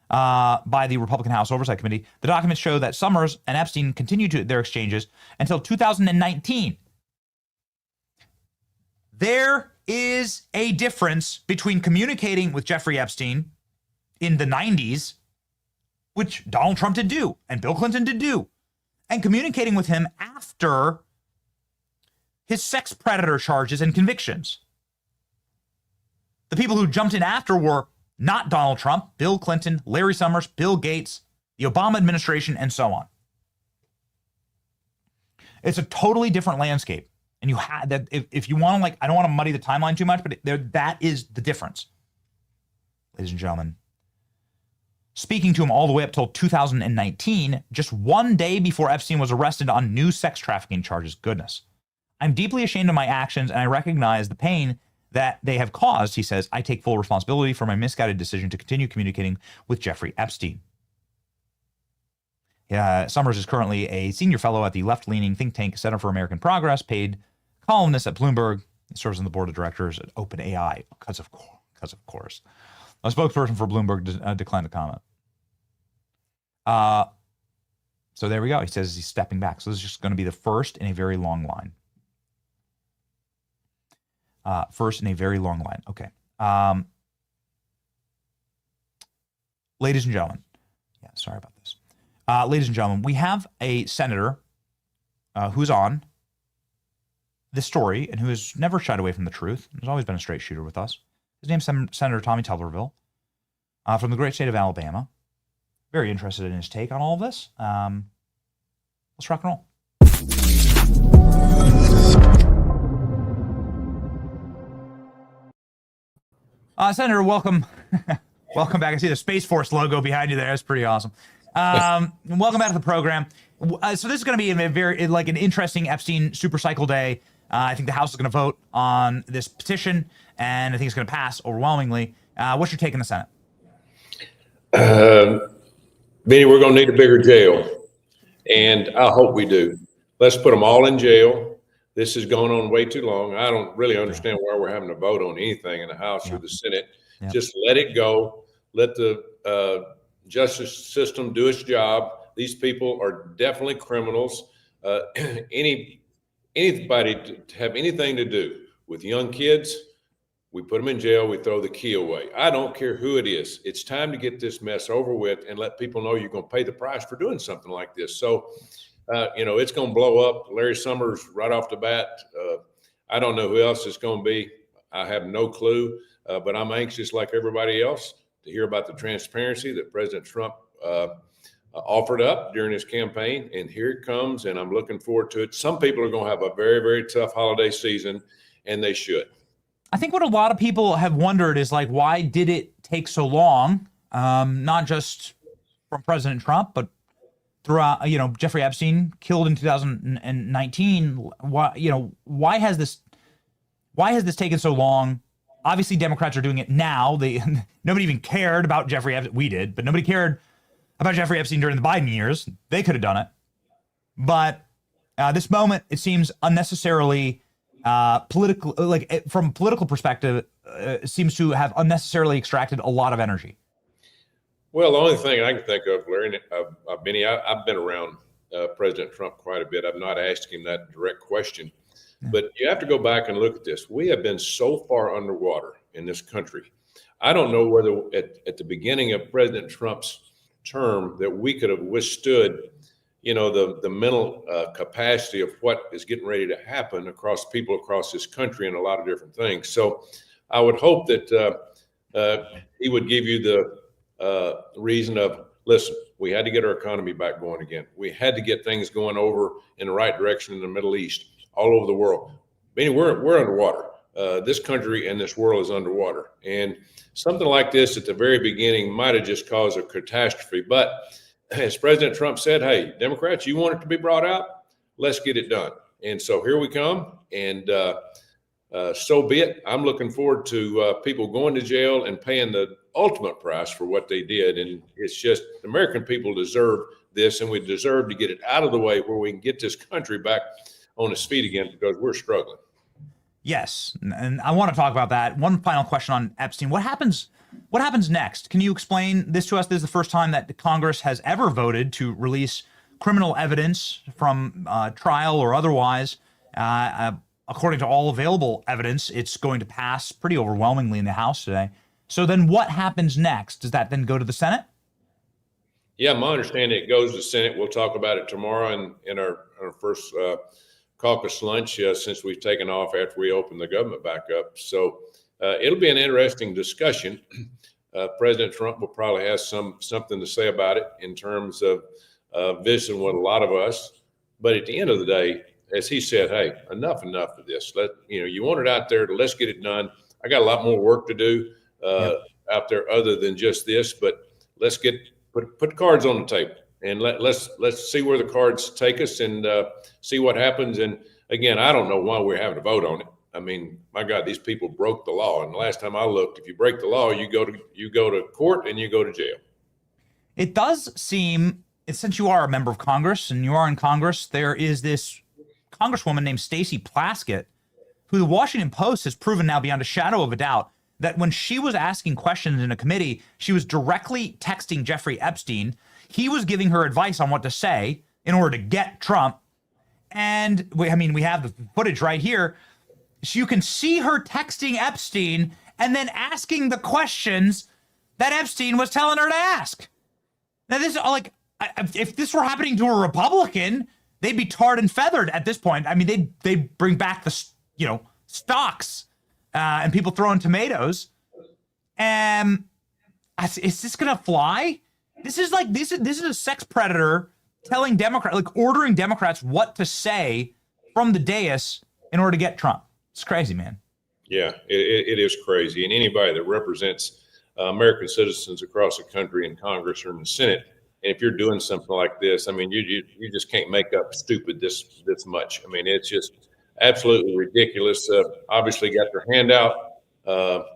by the Republican House Oversight Committee. The documents show that Summers and Epstein continued their exchanges until 2019. There is a difference between communicating with Jeffrey Epstein in the 90s, which Donald Trump did do and Bill Clinton did do, and communicating with him after his sex predator charges and convictions. The people who jumped in after were not Donald Trump, Bill Clinton, Larry Summers, Bill Gates, the Obama administration, and so on. It's a totally different landscape. And you had that if you want to, like, I don't want to muddy the timeline too much, but that is the difference. Ladies and gentlemen, speaking to him all the way up till 2019, just 1 day before Epstein was arrested on new sex trafficking charges. Goodness. I'm deeply ashamed of my actions, and I recognize the pain that they have caused, he says. I take full responsibility for my misguided decision to continue communicating with Jeffrey Epstein. Summers is currently a senior fellow at the left-leaning think tank Center for American Progress, paid columnist at Bloomberg, and serves on the board of directors at OpenAI, because of course. A spokesperson for Bloomberg declined to comment. So there we go. He says he's stepping back. So this is just going to be the first in a very long line. Okay. Ladies and gentlemen. Yeah, sorry about this. Ladies and gentlemen, we have a senator who's on this story and who has never shied away from the truth. He's always been a straight shooter with us. His name's Senator Tommy Tuberville from the great state of Alabama. Very interested in his take on all of this. Let's rock and roll. Senator, welcome. Welcome back. I see the Space Force logo behind you there. That's pretty awesome. Welcome back to the program. So this is going to be a very an interesting Epstein super cycle day. I think the House is going to vote on this petition, and I think it's going to pass overwhelmingly. What's your take in the Senate? Benny, we're going to need a bigger jail, and I hope we do. Let's put them all in jail. This has gone on way too long. I don't really understand why we're having to vote on anything in the House or the Senate. Just let it go. Let the justice system do its job. These people are definitely criminals. Anybody to have anything to do with young kids, we put them in jail, we throw the key away. I don't care who it is. It's time to get this mess over with and let people know you're going to pay the price for doing something like this. So, it's going to blow up. Larry Summers right off the bat. I don't know who else it's going to be. I have no clue, but I'm anxious like everybody else to hear about the transparency that President Trump offered up during his campaign. And here it comes, and I'm looking forward to it. Some people are going to have a very, very tough holiday season, and they should. I think what a lot of people have wondered is, like, why did it take so long? Not just from President Trump, but throughout, Jeffrey Epstein killed in 2019. Why has this taken so long? Obviously, Democrats are doing it now. Nobody even cared about Jeffrey Epstein. We did, but nobody cared about Jeffrey Epstein during the Biden years. They could have done it. But this moment, it seems unnecessarily political, from a political perspective, seems to have unnecessarily extracted a lot of energy. Well, the only thing I can think of, Larry, Benny, I've been around President Trump quite a bit. I've not asked him that direct question. But you have to go back and look at this. We have been so far underwater in this country. I don't know whether at the beginning of President Trump's term that we could have withstood, the mental capacity of what is getting ready to happen across people across this country and a lot of different things. So I would hope that he would give you reason of, listen, we had to get our economy back going again. We had to get things going over in the right direction in the Middle East, all over the world. I mean, we're underwater. This country and this world is underwater. And something like this at the very beginning might have just caused a catastrophe. But as President Trump said, hey, Democrats, you want it to be brought out? Let's get it done. And so here we come. And so be it. I'm looking forward to people going to jail and paying the ultimate price for what they did. And it's just the American people deserve this, and we deserve to get it out of the way where we can get this country back on its feet again, because we're struggling. Yes, and I want to talk about that. One final question on Epstein. What happens next? Can you explain this to us? This is the first time that Congress has ever voted to release criminal evidence from trial or otherwise. According to all available evidence, it's going to pass pretty overwhelmingly in the House today. So then what happens next? Does that then go to the Senate? Yeah, my understanding it goes to the Senate. We'll talk about it tomorrow in our first caucus lunch since we've taken off after we open the government back up. So it'll be an interesting discussion. President Trump will probably have something to say about it in terms of visiting with a lot of us. But at the end of the day, as he said, hey, enough of this. You want it out there, let's get it done. I got a lot more work to do out there other than just this, but let's put the cards on the table, and let's see where the cards take us and see what happens. And again, I don't know why we're having to vote on it. I mean, my God, these people broke the law. And the last time I looked, if you break the law, you go to court and you go to jail. It does seem, since you are a member of Congress and you are in Congress, there is this Congresswoman named Stacey Plaskett, who the Washington Post has proven now beyond a shadow of a doubt that when she was asking questions in a committee, she was directly texting Jeffrey Epstein. He was giving her advice on what to say in order to get Trump. And we have the footage right here. So you can see her texting Epstein and then asking the questions that Epstein was telling her to ask. Now, this is like, if this were happening to a Republican, they'd be tarred and feathered at this point. I mean, they bring back the, stocks and people throwing tomatoes. Is this gonna fly? This is a sex predator telling ordering Democrats what to say from the dais in order to get Trump. It's crazy, man. Yeah, it is crazy. And anybody that represents American citizens across the country in Congress or in the Senate, and if you're doing something like this, I mean, you just can't make up stupid this much. I mean, it's just absolutely ridiculous. Obviously got their hand out,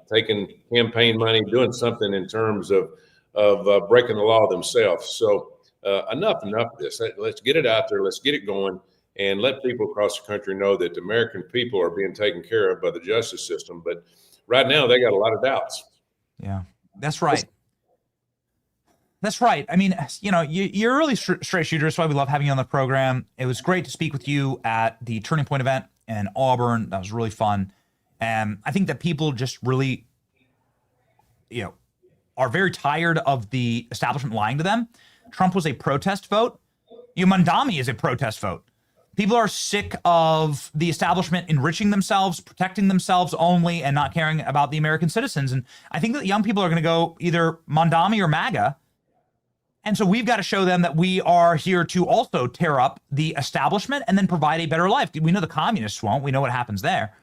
taking campaign money, doing something in terms of breaking the law themselves. So enough of this. Let's get it out there. Let's get it going, and let people across the country know that the American people are being taken care of by the justice system. But right now, they got a lot of doubts. Yeah, that's right. That's right. I mean, you're a really straight shooter. That's why we love having you on the program. It was great to speak with you at the Turning Point event in Auburn. That was really fun. And I think that people just really, are very tired of the establishment lying to them. Trump was a protest vote. Mandami is a protest vote. People are sick of the establishment enriching themselves, protecting themselves only, and not caring about the American citizens. And I think that young people are going to go either Mandami or MAGA. And so we've got to show them that we are here to also tear up the establishment and then provide a better life. We know the communists won't. We know what happens there.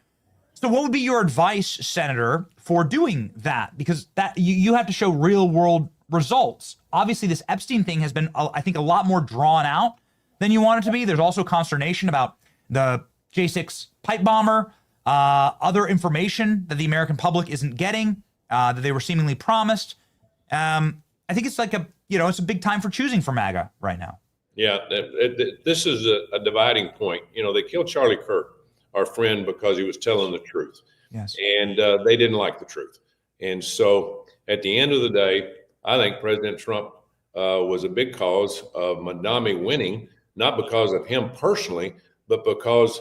So what would be your advice, Senator, for doing that? Because that you have to show real world results. Obviously, this Epstein thing has been, I think, a lot more drawn out than you want it to be. There's also consternation about the J6 pipe bomber, other information that the American public isn't getting, that they were seemingly promised. I think it's like it's a big time for choosing for MAGA right now. Yeah, this is a dividing point. They killed Charlie Kirk, our friend, because he was telling the truth. Yes. And they didn't like the truth. And so at the end of the day, I think President Trump was a big cause of Mandami winning, not because of him personally, but because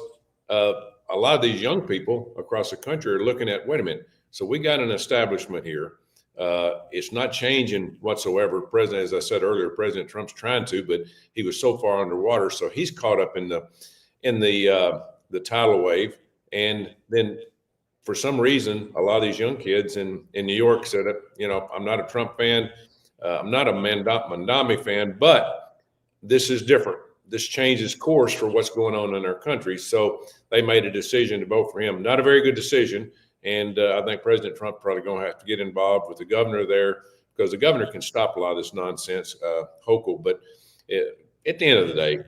a lot of these young people across the country are looking at, wait a minute, so we got an establishment here. It's not changing whatsoever. As I said earlier, President Trump's trying to, but he was so far underwater, so he's caught up in the tidal wave. And then, for some reason, a lot of these young kids in New York said, I'm not a Trump fan. I'm not a Mandami fan, but this is different. This changes course for what's going on in our country. So they made a decision to vote for him. Not a very good decision. And I think President Trump probably going to have to get involved with the governor there, because the governor can stop a lot of this nonsense, Hochul. But at the end of the day,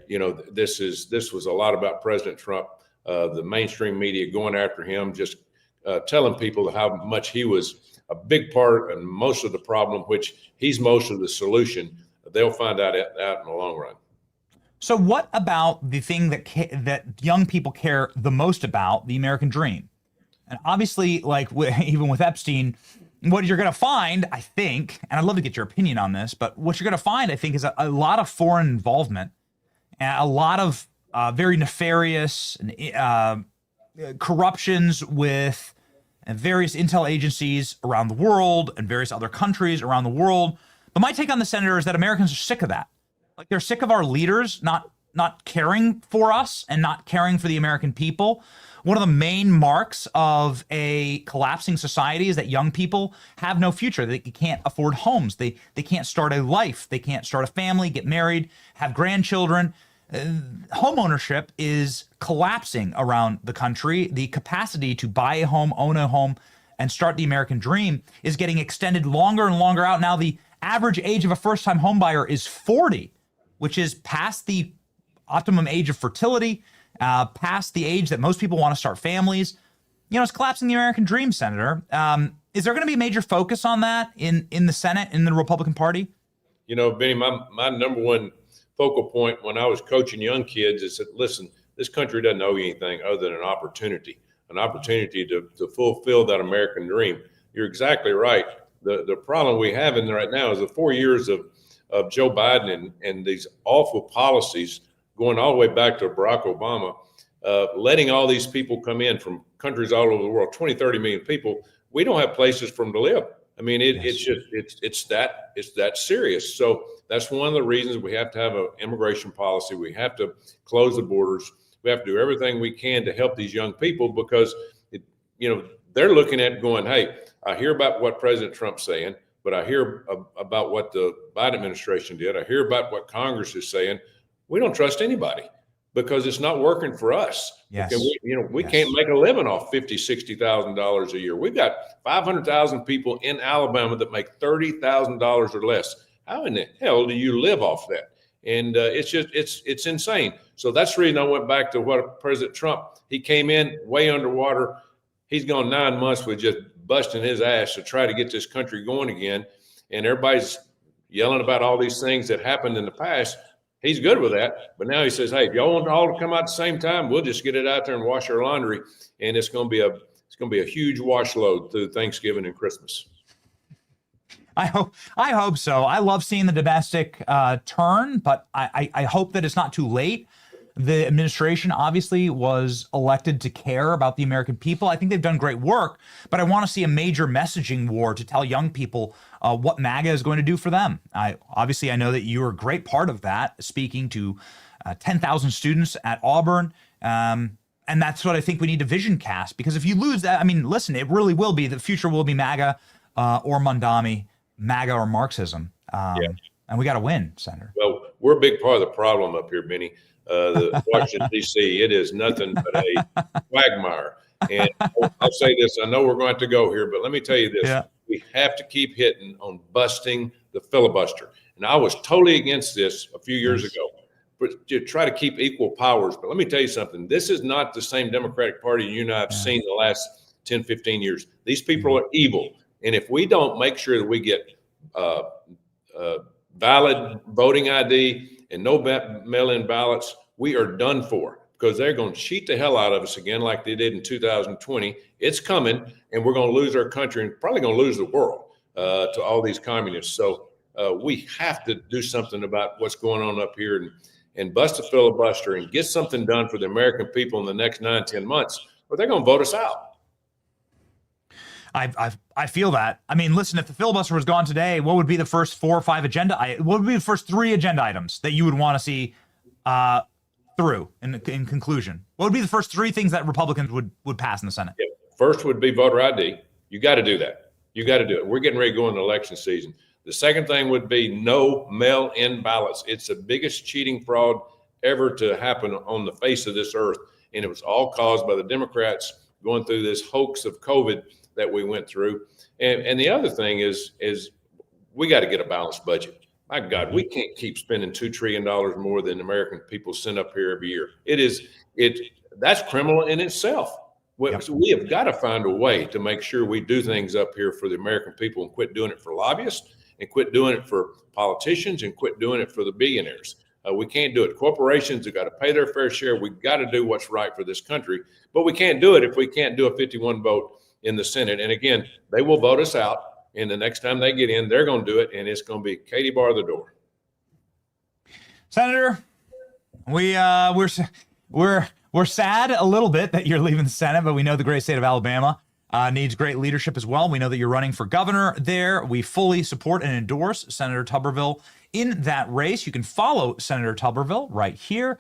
this was a lot about President Trump, the mainstream media going after him, just telling people how much he was a big part and most of the problem, which he's most of the solution. They'll find out in the long run. So what about the thing that young people care the most about, the American dream? And obviously, like even with Epstein, what you're going to find, I think, and I'd love to get your opinion on this, but what you're going to find, I think, is a lot of foreign involvement and a lot of very nefarious corruptions with various intel agencies around the world and various other countries around the world. But my take on the senator is that Americans are sick of that. Like, they're sick of our leaders not caring for us and not caring for the American people. One of the main marks of a collapsing society is that young people have no future. They can't afford homes. They can't start a life. They can't start a family, get married, have grandchildren. Home ownership is collapsing around the country. The capacity to buy a home, own a home, and start the American dream is getting extended longer and longer out. Now the average age of a first-time home buyer is 40, which is past the optimum age of fertility, past the age that most people want to start families. It's collapsing the American dream, Senator. Is there going to be a major focus on that in the Senate, in the Republican Party? Benny, my number one focal point when I was coaching young kids is that, listen, this country doesn't owe you anything other than an opportunity to fulfill that American dream. You're exactly right. The problem we have in there right now is the 4 years of Joe Biden and these awful policies going all the way back to Barack Obama, letting all these people come in from countries all over the world, 20, 30 million people. We don't have places for them to live. I mean, it's that serious. So that's one of the reasons we have to have an immigration policy. We have to close the borders. We have to do everything we can to help these young people, because they're looking at it going, hey, I hear about what President Trump's saying, but I hear about what the Biden administration did. I hear about what Congress is saying. We don't trust anybody because it's not working for us. Yes. We can't make a living off $50,000, $60,000 a year. We've got 500,000 people in Alabama that make $30,000 or less. How in the hell do you live off that? And it's insane. So that's the reason I went back to what President Trump, he came in way underwater. He's gone 9 months with just busting his ass to try to get this country going again. And everybody's yelling about all these things that happened in the past. He's good with that. But now he says, hey, if y'all want all to come out at the same time, we'll just get it out there and wash our laundry. And it's going to be a huge wash load through Thanksgiving and Christmas. I hope so. I love seeing the domestic turn, but I hope that it's not too late. The administration obviously was elected to care about the American people. I think they've done great work, but I want to see a major messaging war to tell young people what MAGA is going to do for them. I know that you are a great part of that, speaking to 10,000 students at Auburn. And that's what I think we need to vision cast, because if you lose that, I mean, listen, it really will be, the future will be MAGA or Mandami, MAGA or Marxism. And we got to win, Senator. Well, we're a big part of the problem up here, Benny. The Washington, D.C., it is nothing but a quagmire. And I'll say this, I know we're going to have to go here, but let me tell you this. Yeah. We have to keep hitting on busting the filibuster. And I was totally against this a few years ago, but to try to keep equal powers. But let me tell you something. This is not the same Democratic Party you and I have seen the last 10, 15 years. These people are evil. And if we don't make sure that we get valid voting ID and no mail-in ballots, we are done for, because they're going to cheat the hell out of us again like they did in 2020. It's coming, and we're going to lose our country and probably going to lose the world to all these communists. So we have to do something about what's going on up here and bust the filibuster and get something done for the American people in the next 9, 10 months, or they're going to vote us out. I feel that. I mean, listen, if the filibuster was gone today, what would be the first 4 or 5 what would be the first 3 agenda items that you would want to see through in conclusion? What would be the first 3 things that Republicans would pass in the Senate? Yeah. First would be voter ID. You got to do that. You got to do it. We're getting ready to go into election season. The second thing would be no mail-in ballots. It's the biggest cheating fraud ever to happen on the face of this earth. And it was all caused by the Democrats going through this hoax of COVID that we went through. And the other thing is we got to get a balanced budget. My God, we can't keep spending $2 trillion more than American people send up here every year. That's criminal in itself. So we have got to find a way to make sure we do things up here for the American people and quit doing it for lobbyists and quit doing it for politicians and quit doing it for the billionaires. We can't do it. Corporations have got to pay their fair share. We've got to do what's right for this country, but we can't do it if we can't do a 51 vote in the Senate. And again, they will vote us out. And the next time they get in, they're going to do it. And it's going to be Katie bar the door. Senator, we're sad a little bit that you're leaving the Senate, but we know the great state of Alabama needs great leadership as well. We know that you're running for governor there. We fully support and endorse Senator Tuberville in that race. You can follow Senator Tuberville right here.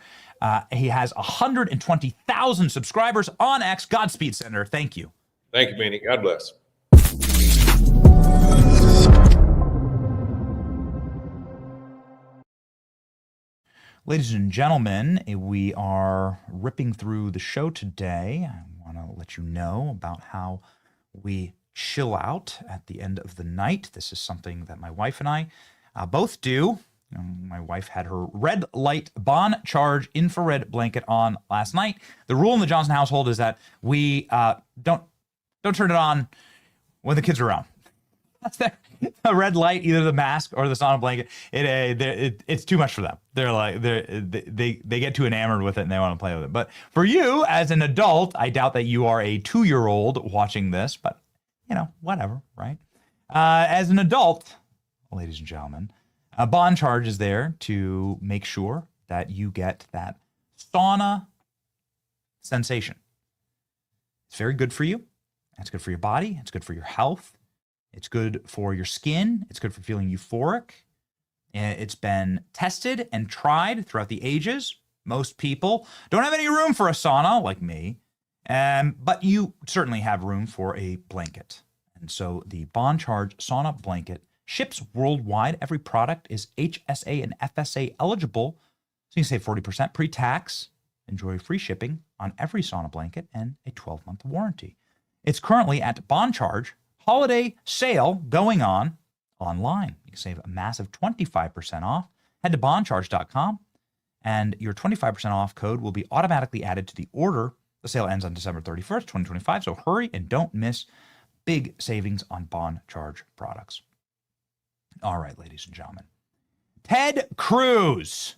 He has 120,000 subscribers on X. Godspeed, Senator. Thank you. Thank you, Beanie. God bless. Ladies and gentlemen, we are ripping through the show today. I want to let you know about how we chill out at the end of the night. This is something that my wife and I both do. My wife had her red light bond charge infrared blanket on last night. The rule in the Johnson household is that we don't turn it on when the kids are around. That's a red light, either the mask or the sauna blanket. It's too much for them. They're like they get too enamored with it and they want to play with it. But for you as an adult, I doubt that you are a 2-year-old watching this, but whatever, right? As an adult, ladies and gentlemen, a bond charge is there to make sure that you get that sauna sensation. It's very good for you. It's good for your body. It's good for your health. It's good for your skin. It's good for feeling euphoric. It's been tested and tried throughout the ages. Most people don't have any room for a sauna like me, but you certainly have room for a blanket. And so the Bond Charge Sauna Blanket ships worldwide. Every product is HSA and FSA eligible, so you can save 40% pre-tax. Enjoy free shipping on every sauna blanket and a 12-month warranty. It's currently at Bond Charge holiday sale going on online. You can save a massive 25% off. Head to bondcharge.com and your 25% off code will be automatically added to the order. The sale ends on December 31st, 2025, so hurry and don't miss big savings on Bond Charge products. All right, ladies and gentlemen. Ted Cruz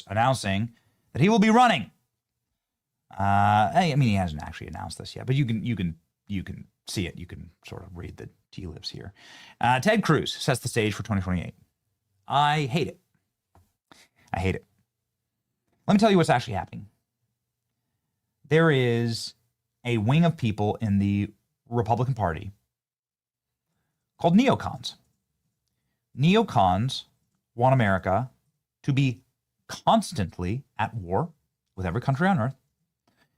announcing that he will be running. I mean, he hasn't actually announced this yet, but you can see it. You can sort of read the tea leaves here. Ted Cruz sets the stage for 2028. I hate it. Let me tell you what's actually happening. There is a wing of people in the Republican Party called neocons. Neocons want America to be constantly at war with every country on earth.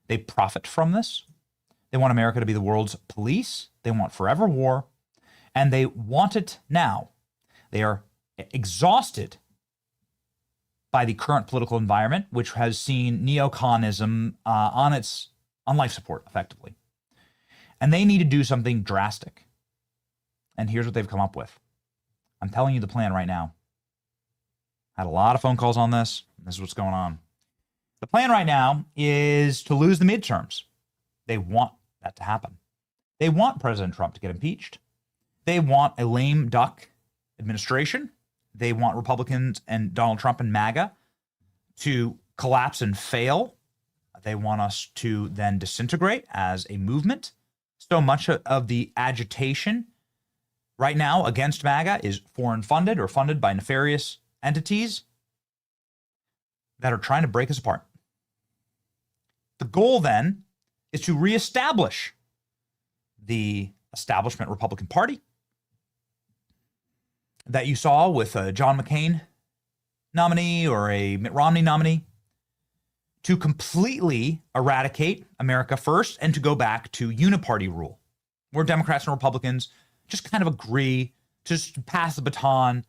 They profit from this. They want America to be the world's police. They want forever war. And they want it now. They are exhausted by the current political environment, which has seen neoconism on life support, effectively. And they need to do something drastic. And here's what they've come up with. I'm telling you the plan right now. I had a lot of phone calls on this. This is what's going on. The plan right now is to lose the midterms. They want that to happen. They want President Trump to get impeached. They want a lame duck administration. They want Republicans and Donald Trump and MAGA to collapse and fail. They want us to then disintegrate as a movement. So much of the agitation right now against MAGA is foreign funded or funded by nefarious entities that are trying to break us apart. The goal then is to reestablish the establishment Republican Party that you saw with a John McCain nominee or a Mitt Romney nominee, to completely eradicate America first and to go back to uniparty rule, where Democrats and Republicans just kind of agree to pass the baton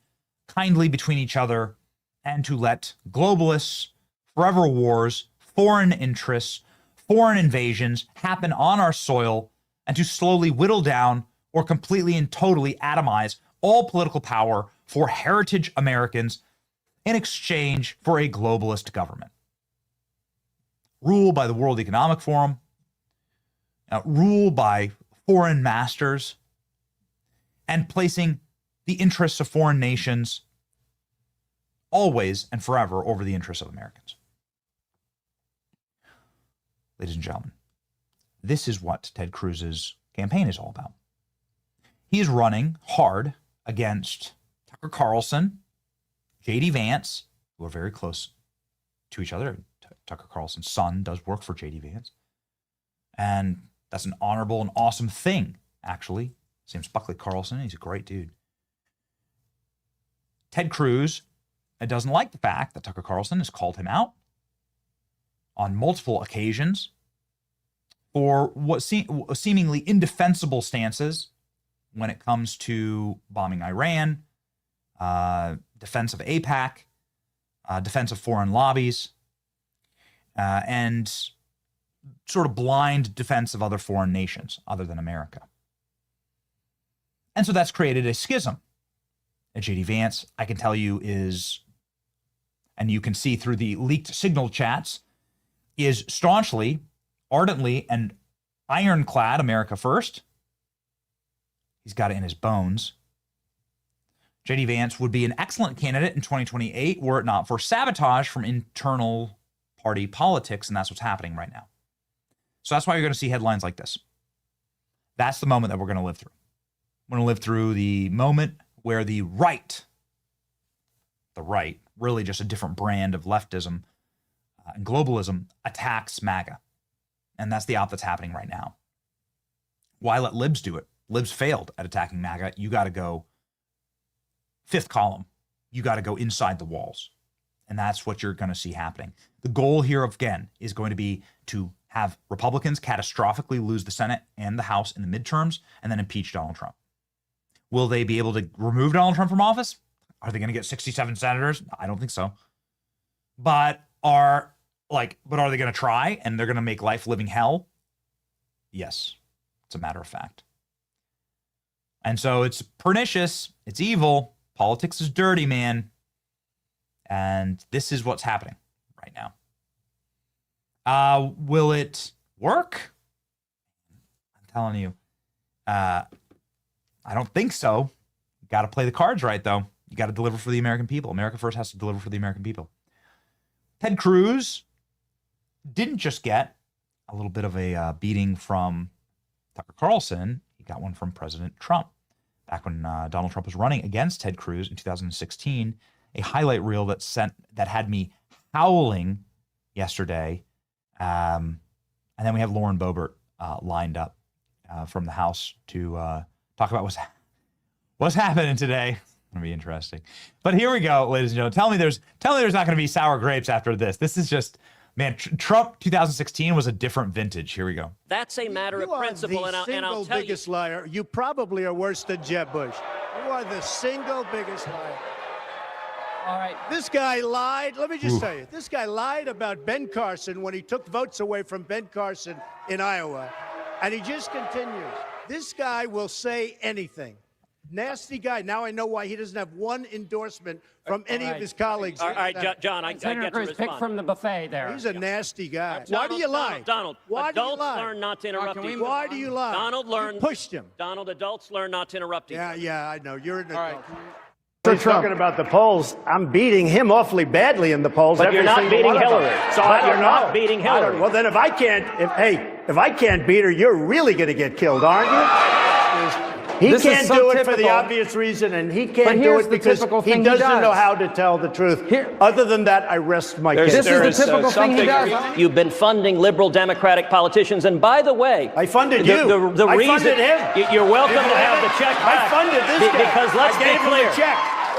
kindly between each other and to let globalists, forever wars, foreign interests, foreign invasions happen on our soil, and to slowly whittle down or completely and totally atomize all political power for heritage Americans in exchange for a globalist government. Rule by the World Economic Forum, rule by foreign masters, and placing the interests of foreign nations always and forever over the interests of Americans. Ladies and gentlemen, this is what Ted Cruz's campaign is all about. He is running hard against Tucker Carlson, J.D. Vance, who are very close to each other. Tucker Carlson's son does work for J.D. Vance. And that's an honorable and awesome thing, actually. His name's Buckley Carlson. He's a great dude. Ted Cruz doesn't like the fact that Tucker Carlson has called him out on multiple occasions for what seemingly indefensible stances when it comes to bombing Iran, defense of AIPAC, defense of foreign lobbies, and sort of blind defense of other foreign nations other than America. And so that's created a schism. And J.D. Vance, I can tell you, is, and you can see through the leaked signal chats, is staunchly, ardently, and ironclad America first. He's got it in his bones. J.D. Vance would be an excellent candidate in 2028 were it not for sabotage from internal party politics, and that's what's happening right now. So that's why you're going to see headlines like this. That's the moment that we're going to live through. We're going to live through the moment where the right, really just a different brand of leftism and globalism, attacks MAGA. And that's the op that's happening right now. Why let libs do it? Libs failed at attacking MAGA. You got to go fifth column. You got to go inside the walls. And that's what you're going to see happening. The goal here, again, is going to be to have Republicans catastrophically lose the Senate and the House in the midterms and then impeach Donald Trump. Will they be able to remove Donald Trump from office? Are they going to get 67 senators? I don't think so. But are they going to try and they're going to make life living hell? Yes, it's a matter of fact. And so it's pernicious. It's evil. Politics is dirty, man. And this is what's happening right now. Will it work? I'm telling you, I don't think so. You got to play the cards right, though. You got to deliver for the American people. America First has to deliver for the American people. Ted Cruz didn't just get a little bit of a beating from Tucker Carlson. He got one from President Trump. Back when Donald Trump was running against Ted Cruz in 2016, a highlight reel that had me howling yesterday. And then we have Lauren Boebert lined up from the House to talk about what's happening today. It's going to be interesting. But here we go, ladies and gentlemen. Tell me there's not going to be sour grapes after this. This is just, man, Trump 2016 was a different vintage. Here we go. That's a matter of principle, and I'll tell you. You are the single biggest liar. You probably are worse than Jeb Bush. You are the single biggest liar. All right. This guy lied. Let me just tell you, this guy lied about Ben Carson when he took votes away from Ben Carson in Iowa, and he just continues. This guy will say anything. Nasty guy. Now I know why he doesn't have one endorsement from any of his colleagues. All right, John, I get to respond. Pick from the buffet there. He's a nasty guy. Why do you lie? Donald, why do you adults lie? learn not to interrupt you. Why do you lie? Donald learned. You pushed him. Donald, adults learn not to interrupt you. Yeah, I know. You're an adult. He's talking about the polls. I'm beating him awfully badly in the polls. But you're not beating Hillary. So you're not beating Hillary. Well, then if I can't beat her, you're really going to get killed, aren't you? He can't do it for the obvious reason, and he can't do it because he doesn't know how to tell the truth. Other than that, I rest my case. This is the typical thing he does. You've been funding liberal Democratic politicians, and by the way, I funded you. I funded him. You're welcome to have the check back. I funded this guy. Because let's be clear.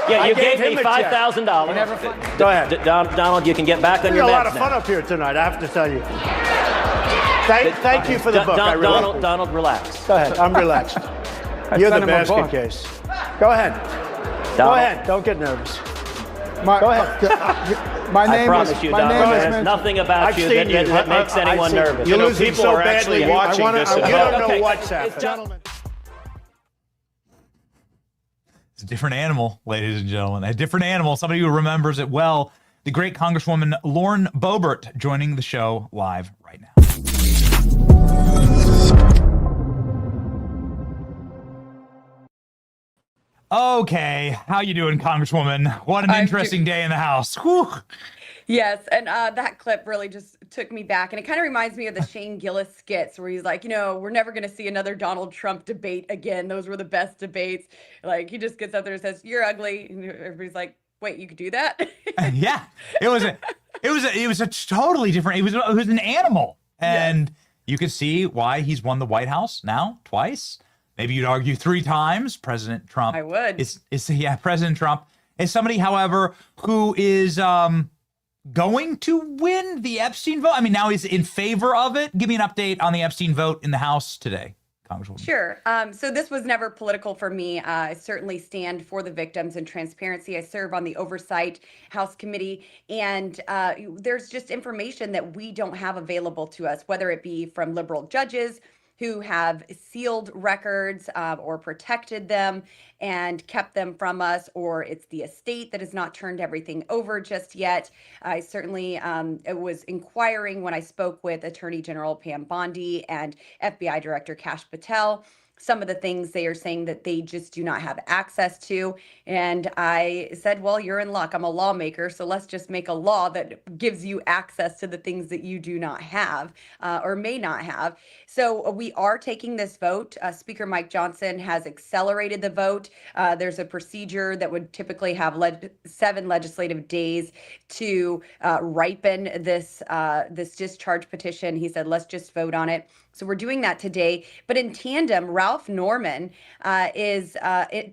Yeah, you gave me $5,000. Go ahead. Donald, you can get back on your meds now. There's a lot of fun up here tonight, I have to tell you. Thank you for the book. Donald, relax. Go ahead. I'm relaxed. You're the basket case. Go ahead. Go ahead. Don't get nervous. Go ahead. My name is nothing about you that makes anyone nervous. You're losing people so are actually watching this. You don't know what's happening. Gentlemen. It's a different animal, ladies and gentlemen. A different animal. Somebody who remembers it well. The great Congresswoman Lauren Boebert joining the show live right now. Okay, how you doing, Congresswoman? What an interesting day in the House. Whew. Yes, and that clip really just took me back. And it kind of reminds me of the Shane Gillis skits where he's like, we're never going to see another Donald Trump debate again. Those were the best debates. Like, he just gets up there and says, "You're ugly." And everybody's like, "Wait, you could do that?" Yeah, it was a totally different, it was an animal. And you could see why he's won the White House now twice. Maybe you'd argue 3 times. President Trump. I would. President Trump is somebody, however, who is going to win the Epstein vote. I mean, now he's in favor of it. Give me an update on the Epstein vote in the House today, Congresswoman. Sure. So this was never political for me. I certainly stand for the victims and transparency. I serve on the Oversight House Committee, and there's just information that we don't have available to us, whether it be from liberal judges who have sealed records or protected them and kept them from us, or it's the estate that has not turned everything over just yet. I certainly was inquiring when I spoke with Attorney General Pam Bondi and FBI Director Kash Patel. Some of the things they are saying that they just do not have access to. And I said, well, you're in luck. I'm a lawmaker, so let's just make a law that gives you access to the things that you do not have or may not have. So we are taking this vote. Speaker Mike Johnson has accelerated the vote. There's a procedure that would typically have 7 legislative days to ripen this discharge petition. He said, let's just vote on it. So we're doing that today. But in tandem, Ralph Norman is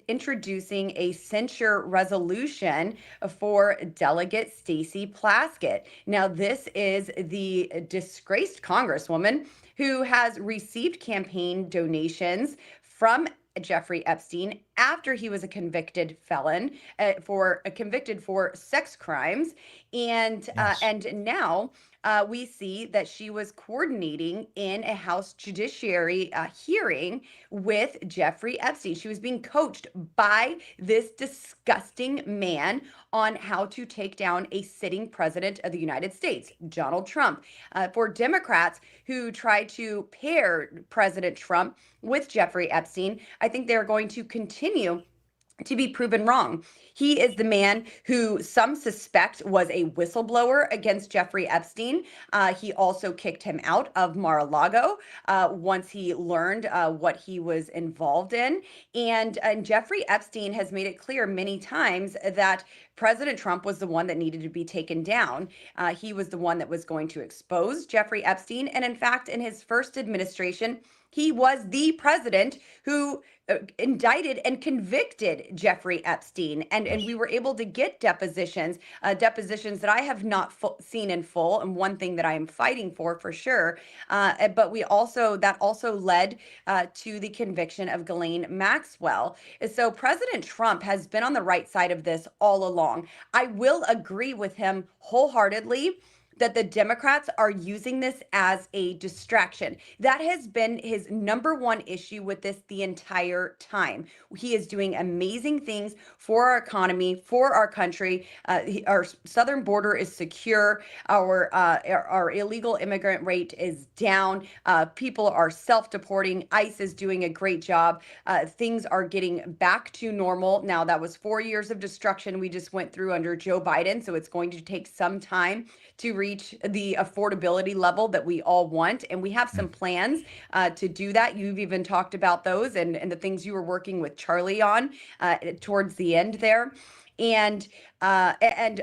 introducing a censure resolution for Delegate Stacey Plaskett. Now, this is the disgraced Congresswoman who has received campaign donations from Jeffrey Epstein after he was a convicted felon convicted for sex crimes. And now we see that she was coordinating in a House Judiciary hearing with Jeffrey Epstein. She was being coached by this disgusting man on how to take down a sitting president of the United States, Donald Trump. For Democrats who try to pair President Trump with Jeffrey Epstein, I think they're going to continue to be proven wrong. He is the man who some suspect was a whistleblower against Jeffrey Epstein. He also kicked him out of Mar-a-Lago once he learned what he was involved in. And Jeffrey Epstein has made it clear many times that President Trump was the one that needed to be taken down. He was the one that was going to expose Jeffrey Epstein. And in fact, in his first administration, he was the president who indicted and convicted Jeffrey Epstein. And we were able to get depositions that I have not seen in full. And one thing that I am fighting for sure. But that also led to the conviction of Ghislaine Maxwell. So President Trump has been on the right side of this all along. I will agree with him wholeheartedly that the Democrats are using this as a distraction. That has been his number one issue with this the entire time. He is doing amazing things for our economy, for our country. Our southern border is secure. Our illegal immigrant rate is down. People are self-deporting. ICE is doing a great job. Things are getting back to normal. Now, that was 4 years of destruction we just went through under Joe Biden, so it's going to take some time to reach the affordability level that we all want. And we have some plans to do that. You've even talked about those and the things you were working with Charlie on towards the end there. And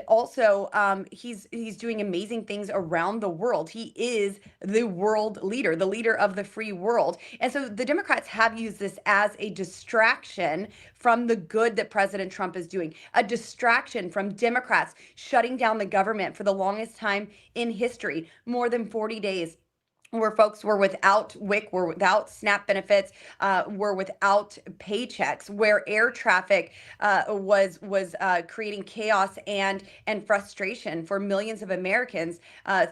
also he's doing amazing things around the world. He is the world leader, the leader of the free world. And so the Democrats have used this as a distraction from the good that President Trump is doing, a distraction from Democrats shutting down the government for the longest time in history, more than 40 days. where folks were without WIC, were without SNAP benefits, were without paychecks, where air traffic was creating chaos and frustration for millions of Americans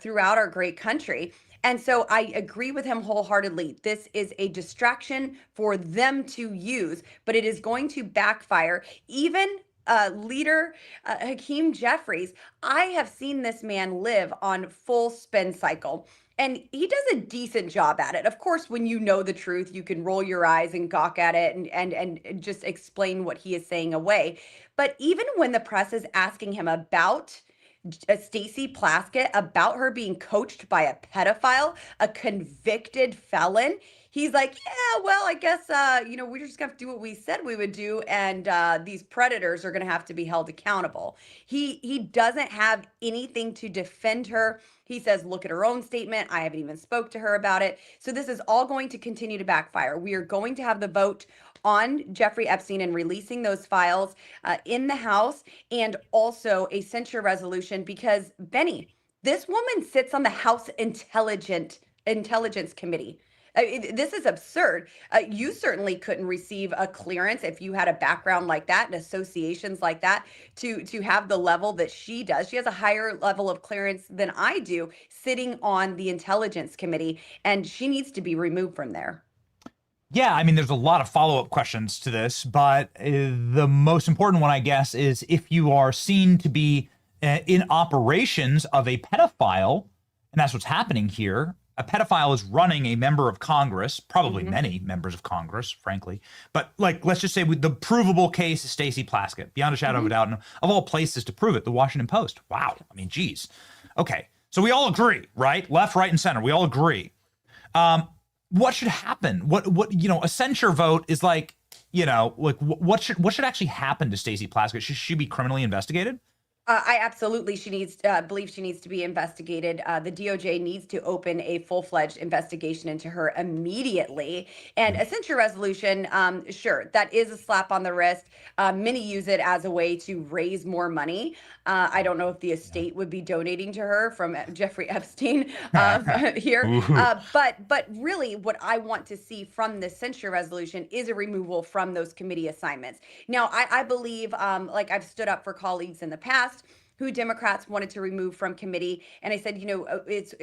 throughout our great country. And so I agree with him wholeheartedly. This is a distraction for them to use, but it is going to backfire. Even leader Hakeem Jeffries, I have seen this man live on full spin cycle. And he does a decent job at it. Of course, when you know the truth, you can roll your eyes and gawk at it and just explain what he is saying away. But even when the press is asking him about Stacey Plaskett, about her being coached by a pedophile, a convicted felon, he's like, yeah, well, I guess, we're just going to do what we said we would do. And these predators are going to have to be held accountable. He doesn't have anything to defend her. He says, look at her own statement. I haven't even spoke to her about it. So this is all going to continue to backfire. We are going to have the vote on Jeffrey Epstein and releasing those files in the House, and also a censure resolution because, Benny, this woman sits on the House Intelligence Committee. This is absurd. You certainly couldn't receive a clearance if you had a background like that and associations like that to have the level that she does. She has a higher level of clearance than I do sitting on the Intelligence Committee, and she needs to be removed from there. Yeah, I mean, there's a lot of follow-up questions to this, but the most important one, I guess, is if you are seen to be in operations of a pedophile, and that's what's happening here. A pedophile is running a member of Congress, probably many members of Congress, frankly. But like, let's just say with the provable case is Stacey Plaskett, beyond a shadow of a doubt, and of all places to prove it, the Washington Post. Wow. I mean, geez. Okay. So we all agree, right? Left, right, and center. We all agree. What should happen? What a censure vote is like, what should actually happen to Stacey Plaskett? Should she be criminally investigated? I absolutely believe she needs to be investigated. The DOJ needs to open a full-fledged investigation into her immediately. And a censure resolution, sure, that is a slap on the wrist. Many use it as a way to raise more money. I don't know if the estate would be donating to her from Jeffrey Epstein here. But really what I want to see from this censure resolution is a removal from those committee assignments. Now, I believe, like I've stood up for colleagues in the past who Democrats wanted to remove from committee. And I said, it's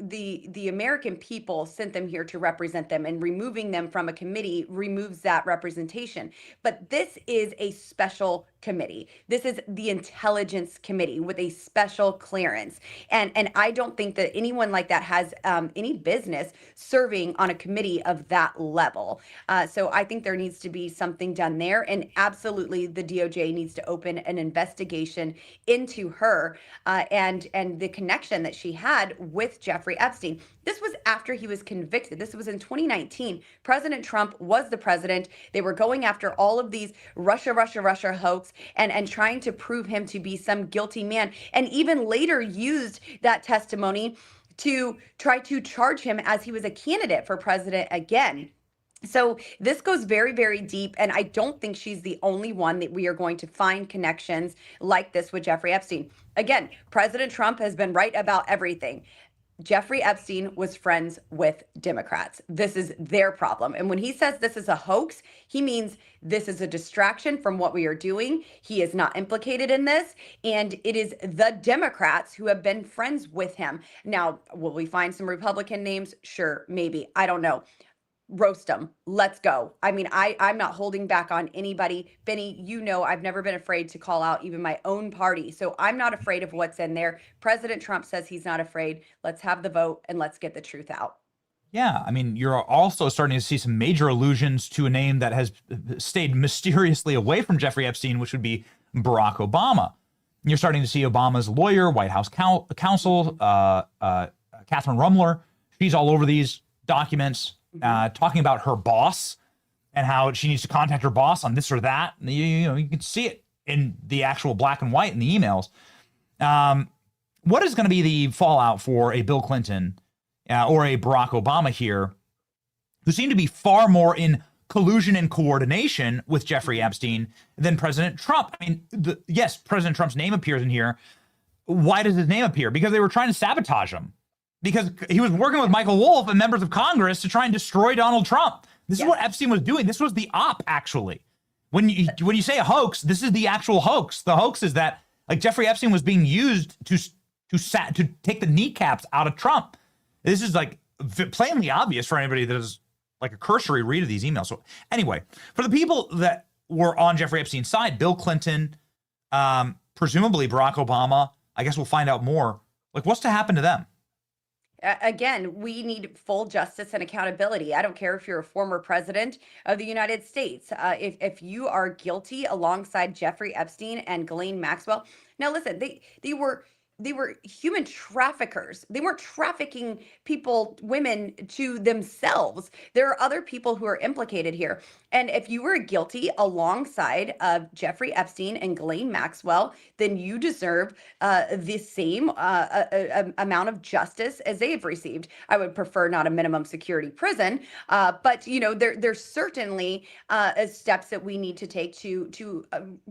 the American people sent them here to represent them, and removing them from a committee removes that representation. But this is a special committee. This is the Intelligence Committee with a special clearance. And I don't think that anyone like that has any business serving on a committee of that level. So I think there needs to be something done there. And absolutely, the DOJ needs to open an investigation into her and the connection that she had with Jeffrey Epstein. This was after he was convicted. This was in 2019. President Trump was the president. They were going after all of these Russia hoax and trying to prove him to be some guilty man, and even later used that testimony to try to charge him as he was a candidate for president again. So this goes very, very deep, and I don't think she's the only one that we are going to find connections like this with Jeffrey Epstein. Again, President Trump has been right about everything. Jeffrey Epstein was friends with Democrats. This is their problem. And when he says this is a hoax, he means this is a distraction from what we are doing. He is not implicated in this. And it is the Democrats who have been friends with him. Now, will we find some Republican names? Sure, maybe. I don't know. Roast them. Let's go. I mean, I'm not holding back on anybody. Benny, I've never been afraid to call out even my own party. So I'm not afraid of what's in there. President Trump says he's not afraid. Let's have the vote and let's get the truth out. Yeah, I mean, you're also starting to see some major allusions to a name that has stayed mysteriously away from Jeffrey Epstein, which would be Barack Obama. You're starting to see Obama's lawyer, White House counsel, Catherine Rumler. She's all over these documents. Talking about her boss and how she needs to contact her boss on this or that. You can see it in the actual black and white in the emails. What is going to be the fallout for a Bill Clinton or a Barack Obama here, who seem to be far more in collusion and coordination with Jeffrey Epstein than President Trump? I mean, yes, President Trump's name appears in here. Why does his name appear? Because they were trying to sabotage him. because he was working with Michael Wolff and members of Congress to try and destroy Donald Trump. This is what Epstein was doing. This was the op, actually. When you say a hoax, this is the actual hoax. The hoax is that like Jeffrey Epstein was being used to take the kneecaps out of Trump. This is like plainly obvious for anybody that is like a cursory read of these emails. So anyway, for the people that were on Jeffrey Epstein's side, Bill Clinton, presumably Barack Obama, I guess we'll find out more. Like, what's to happen to them? Again, we need full justice and accountability. I don't care if you're a former president of the United States. If you are guilty alongside Jeffrey Epstein and Ghislaine Maxwell, now listen, they were human traffickers. They weren't trafficking people, women, to themselves. There are other people who are implicated here. And if you were guilty alongside of Jeffrey Epstein and Ghislaine Maxwell, then you deserve the same amount of justice as they have received. I would prefer not a minimum security prison, but there's certainly steps that we need to take to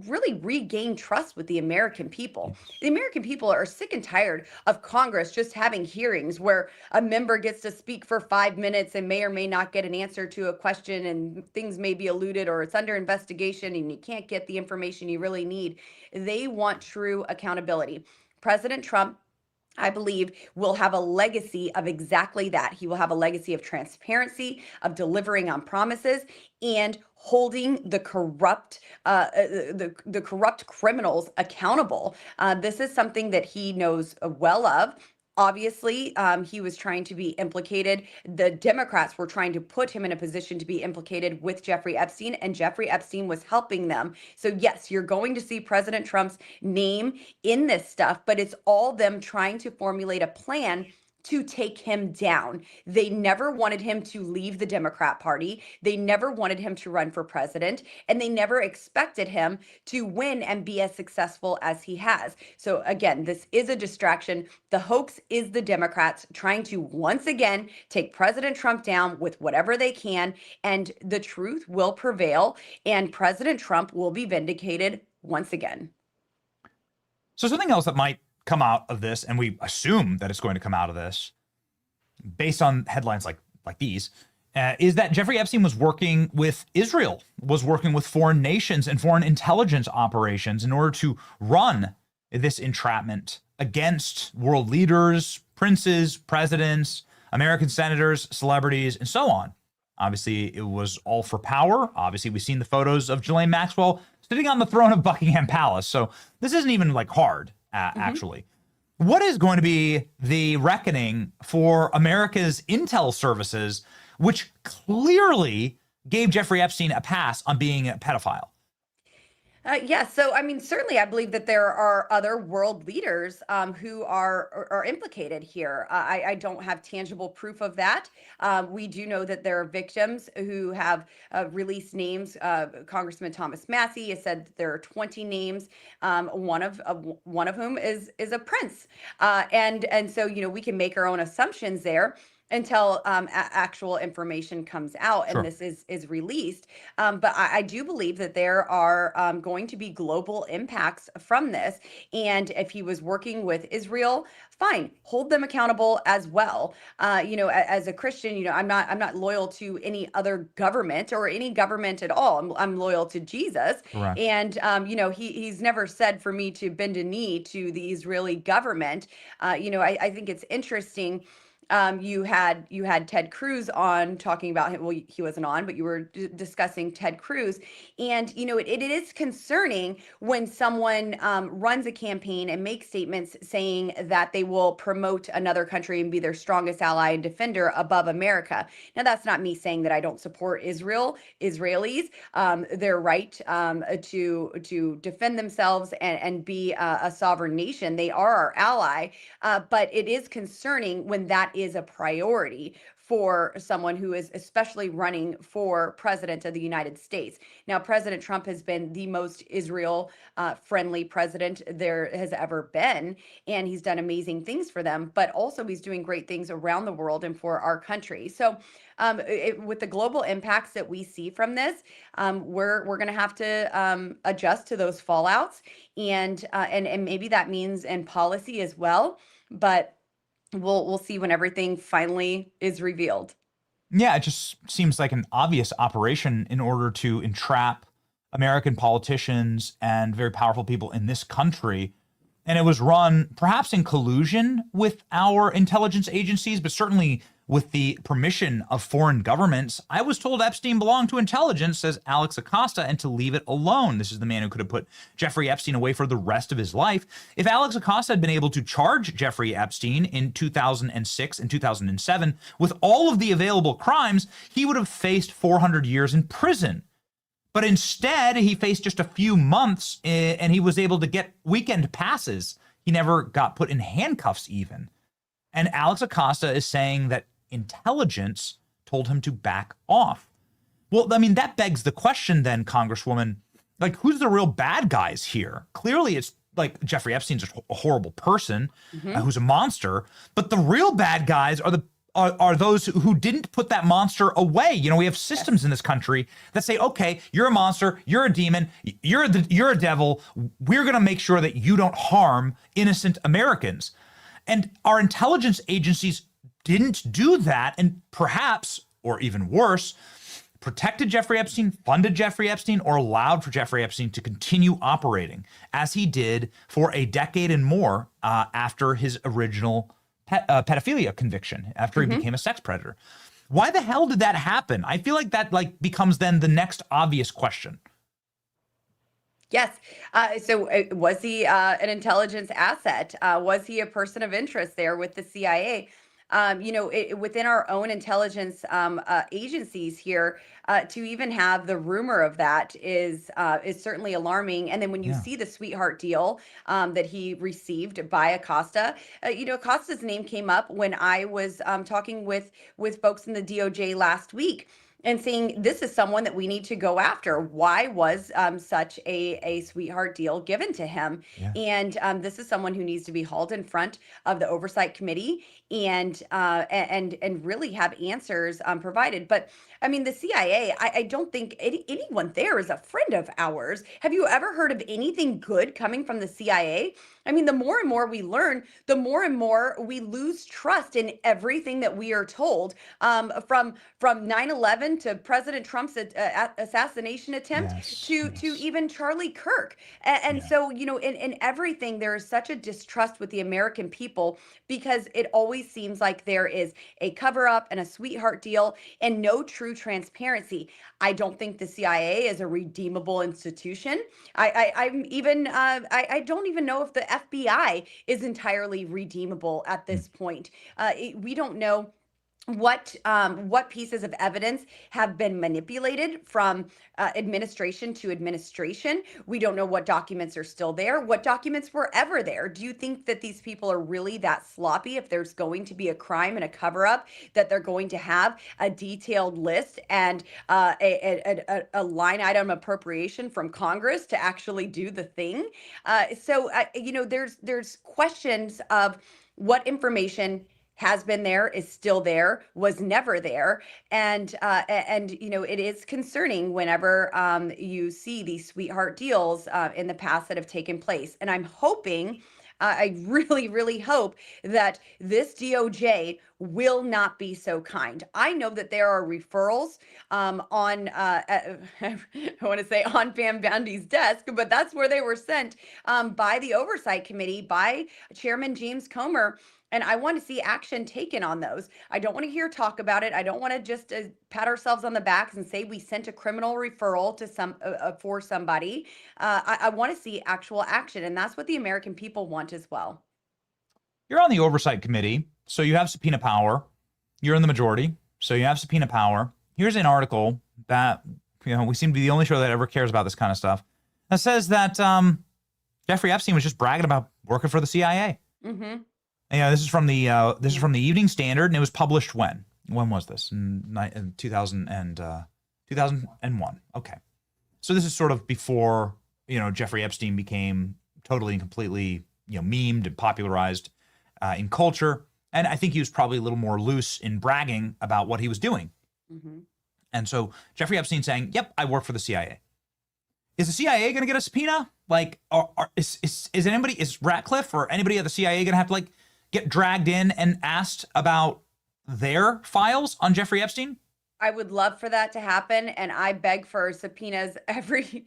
really regain trust with the American people. The American people are sick and tired of Congress just having hearings where a member gets to speak for 5 minutes and may or may not get an answer to a question, and things may be eluded or it's under investigation and you can't get the information you really need. They want true accountability. President Trump, I believe, will have a legacy of exactly that. He will have a legacy of transparency, of delivering on promises, and holding the corrupt the corrupt criminals accountable. This is something that he knows well of. Obviously, he was trying to be implicated. The Democrats were trying to put him in a position to be implicated with Jeffrey Epstein, and Jeffrey Epstein was helping them. So yes, you're going to see President Trump's name in this stuff, but it's all them trying to formulate a plan to take him down. They never wanted him to leave the Democrat Party. They never wanted him to run for president, and they never expected him to win and be as successful as he has. So again, this is a distraction. The hoax is the Democrats trying to once again take President Trump down with whatever they can, and the truth will prevail, and President Trump will be vindicated once again. So something else that might come out of this, and we assume that it's going to come out of this based on headlines like these, is that Jeffrey Epstein was working with Israel, was working with foreign nations and foreign intelligence operations in order to run this entrapment against world leaders, princes, presidents, American senators, celebrities, and so on. Obviously, it was all for power. Obviously, we've seen the photos of Ghislaine Maxwell sitting on the throne of Buckingham Palace. So this isn't even like hard. Actually, what is going to be the reckoning for America's intel services, which clearly gave Jeffrey Epstein a pass on being a pedophile? Yes. So, I mean, certainly I believe that there are other world leaders who are implicated here. I don't have tangible proof of that. We do know that there are victims who have released names. Congressman Thomas Massey has said that there are 20 names, one of whom is a prince. And so, we can make our own assumptions there until actual information comes out and this is released. But I do believe that there are going to be global impacts from this. And if he was working with Israel, fine, hold them accountable as well. As a Christian, I'm not loyal to any other government or any government at all. I'm loyal to Jesus. Right. And he's never said for me to bend a knee to the Israeli government. I think it's interesting. You had Ted Cruz on talking about him. Well, he wasn't on, but you were discussing Ted Cruz. And, it is concerning when someone runs a campaign and makes statements saying that they will promote another country and be their strongest ally and defender above America. Now, that's not me saying that I don't support Israelis. Their right to defend themselves and be a sovereign nation. They are our ally. But it is concerning when that is a priority for someone who is especially running for president of the United States. Now, President Trump has been the most Israel friendly president there has ever been, and he's done amazing things for them, but also he's doing great things around the world and for our country. So with the global impacts that we see from this, we're going to have to adjust to those fallouts, and maybe that means in policy as well. But we'll see when everything finally is revealed. Yeah, it just seems like an obvious operation in order to entrap American politicians and very powerful people in this country. And it was run perhaps in collusion with our intelligence agencies, but certainly with the permission of foreign governments. I was told Epstein belonged to intelligence, says Alex Acosta, and to leave it alone. This is the man who could have put Jeffrey Epstein away for the rest of his life. If Alex Acosta had been able to charge Jeffrey Epstein in 2006 and 2007 with all of the available crimes, he would have faced 400 years in prison. But instead, he faced just a few months, and he was able to get weekend passes. He never got put in handcuffs even. And Alex Acosta is saying that intelligence told him to back off. Well, I mean, that begs the question then, Congresswoman, like, who's the real bad guys here? Clearly, it's like Jeffrey Epstein's a horrible person who's a monster, but the real bad guys are those who didn't put that monster away. You know, we have systems in this country that say, okay, you're a monster, you're a demon, you're a devil. We're going to make sure that you don't harm innocent Americans. And our intelligence agencies didn't do that, and perhaps, or even worse, protected Jeffrey Epstein, funded Jeffrey Epstein, or allowed for Jeffrey Epstein to continue operating as he did for a decade and more after his original pedophilia conviction, after he became a sex predator. Why the hell did that happen? I feel like that becomes then the next obvious question. Yes. So was he an intelligence asset? Was he a person of interest there with the CIA? Within our own intelligence agencies here, to even have the rumor of that is certainly alarming. And then when you see the sweetheart deal that he received by Acosta, Acosta's name came up when I was talking with folks in the DOJ last week, and saying this is someone that we need to go after. Why was such a sweetheart deal given to him? Yeah. And this is someone who needs to be hauled in front of the Oversight Committee and really have answers provided. But I mean, the CIA, I don't think anyone there is a friend of ours. Have you ever heard of anything good coming from the CIA? I mean, the more and more we learn, the more and more we lose trust in everything that we are told, from 9/11 to President Trump's assassination attempt to even Charlie Kirk. And so, in everything, there is such a distrust with the American people because it always seems like there is a cover up and a sweetheart deal and no true transparency. I don't think the CIA is a redeemable institution. I don't even know if the FBI is entirely redeemable at this point. We don't know what pieces of evidence have been manipulated from administration to administration. We don't know what documents are still there, what documents were ever there. Do you think that these people are really that sloppy if there's going to be a crime and a cover-up, that they're going to have a detailed list and a line item appropriation from Congress to actually do the thing? There's questions of what information has been there, is still there, was never there. And it is concerning whenever you see these sweetheart deals in the past that have taken place. And I'm hoping, I really, really hope that this DOJ will not be so kind. I know that there are referrals I want to say on Pam Boundy's desk, but that's where they were sent by the Oversight Committee, by Chairman James Comer. And I want to see action taken on those. I don't want to hear talk about it. I don't want to just pat ourselves on the backs and say we sent a criminal referral to for somebody. I want to see actual action, and that's what the American people want as well. You're on the Oversight Committee, so you have subpoena power. You're in the majority, so you have subpoena power. Here's an article that we seem to be the only show that ever cares about this kind of stuff. That says that Jeffrey Epstein was just bragging about working for the CIA. Mm-hmm. This is from the Evening Standard, and it was published when? When was this? In 2001. Okay. So this is sort of before, Jeffrey Epstein became totally and completely, memed and popularized in culture. And I think he was probably a little more loose in bragging about what he was doing. Mm-hmm. And so Jeffrey Epstein saying, yep, I work for the CIA. Is the CIA going to get a subpoena? Like, is Ratcliffe or anybody at the CIA going to have to get dragged in and asked about their files on Jeffrey Epstein? I would love for that to happen, and I beg for subpoenas every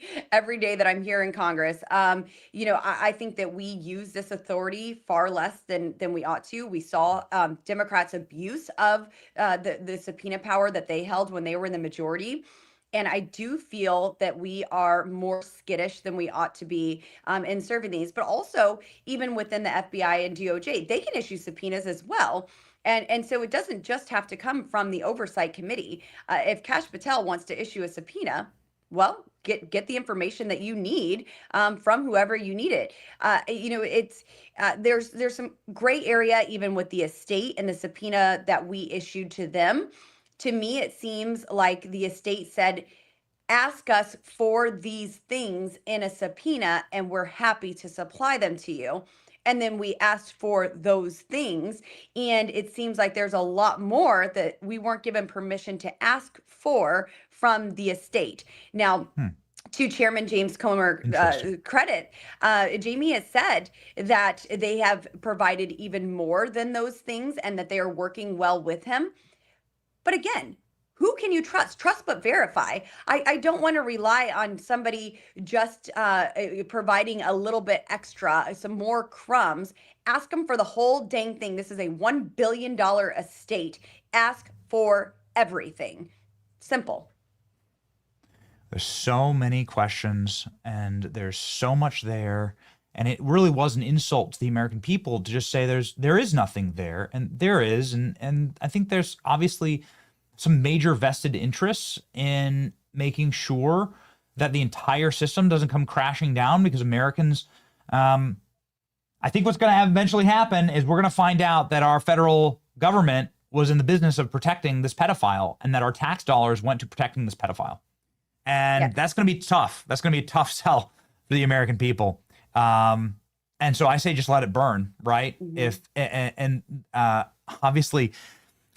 day that I'm here in Congress. I think that we use this authority far less than we ought to. We saw Democrats' abuse of the subpoena power that they held when they were in the majority. And I do feel that we are more skittish than we ought to be in serving these. But also, even within the FBI and DOJ, they can issue subpoenas as well. And so it doesn't just have to come from the Oversight Committee. If Kash Patel wants to issue a subpoena, well, get the information that you need from whoever you need it. There's some gray area even with the estate and the subpoena that we issued to them. To me, it seems like the estate said, ask us for these things in a subpoena and we're happy to supply them to you. And then we asked for those things. And it seems like there's a lot more that we weren't given permission to ask for from the estate. Now, to Chairman James Comer credit, Jamie has said that they have provided even more than those things and that they are working well with him. But again, who can you trust? Trust but verify. I don't want to rely on somebody just providing a little bit extra, some more crumbs. Ask them for the whole dang thing. This is a $1 billion estate. Ask for everything. Simple. There's so many questions and there's so much there. And it really was an insult to the American people to just say there is nothing there. And there is. And I think there's obviously some major vested interests in making sure that the entire system doesn't come crashing down, because Americans, I think what's going to eventually happen is we're going to find out that our federal government was in the business of protecting this pedophile and that our tax dollars went to protecting this pedophile. And that's going to be tough. That's going to be a tough sell for the American people. And so I say just let it burn, right?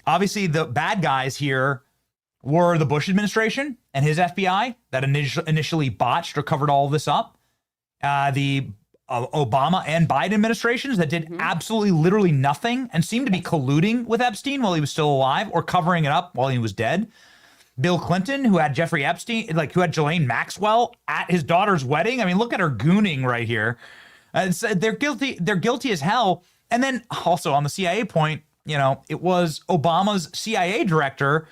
Obviously the bad guys here were the Bush administration and his FBI that initially botched or covered all of this up. The Obama and Biden administrations that did absolutely literally nothing and seemed to be colluding with Epstein while he was still alive or covering it up while he was dead. Bill Clinton, who had Jeffrey Epstein, who had Ghislaine Maxwell at his daughter's wedding. I mean, look at her gooning right here. They're guilty. They're guilty as hell. And then also on the CIA point, it was Obama's CIA director,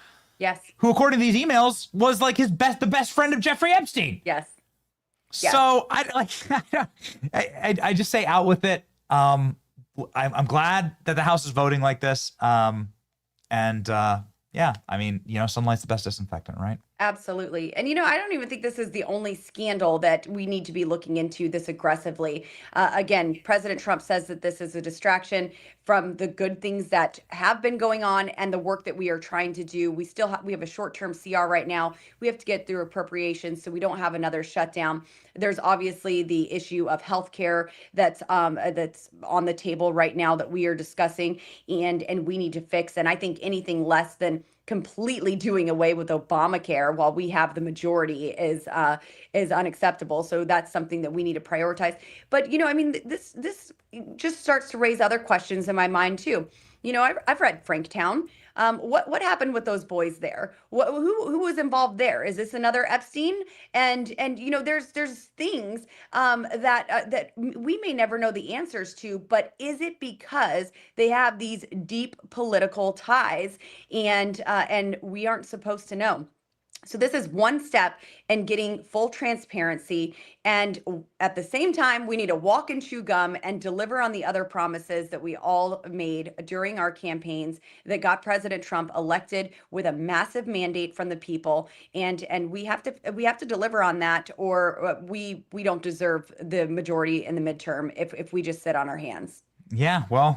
who, according to these emails, was like the best friend of Jeffrey Epstein. Yes. So I just say out with it. I'm glad that the House is voting like this. Yeah, I mean, sunlight's the best disinfectant, right? Absolutely. And, I don't even think this is the only scandal that we need to be looking into this aggressively. Again, President Trump says that this is a distraction from the good things that have been going on and the work that we are trying to do. We still we have a short-term CR right now. We have to get through appropriations so we don't have another shutdown. There's obviously the issue of healthcare that's on the table right now that we are discussing and we need to fix. And I think anything less than completely doing away with Obamacare while we have the majority is unacceptable. So that's something that we need to prioritize. But this just starts to raise other questions in my mind too. I've read Franktown. What happened with those boys there? Who was involved there? Is this another Epstein? And there's things that we may never know the answers to. But is it because they have these deep political ties and we aren't supposed to know? So this is one step in getting full transparency. And at the same time, we need to walk and chew gum and deliver on the other promises that we all made during our campaigns that got President Trump elected with a massive mandate from the people. And we have to deliver on that, or we don't deserve the majority in the midterm if we just sit on our hands. Yeah, well,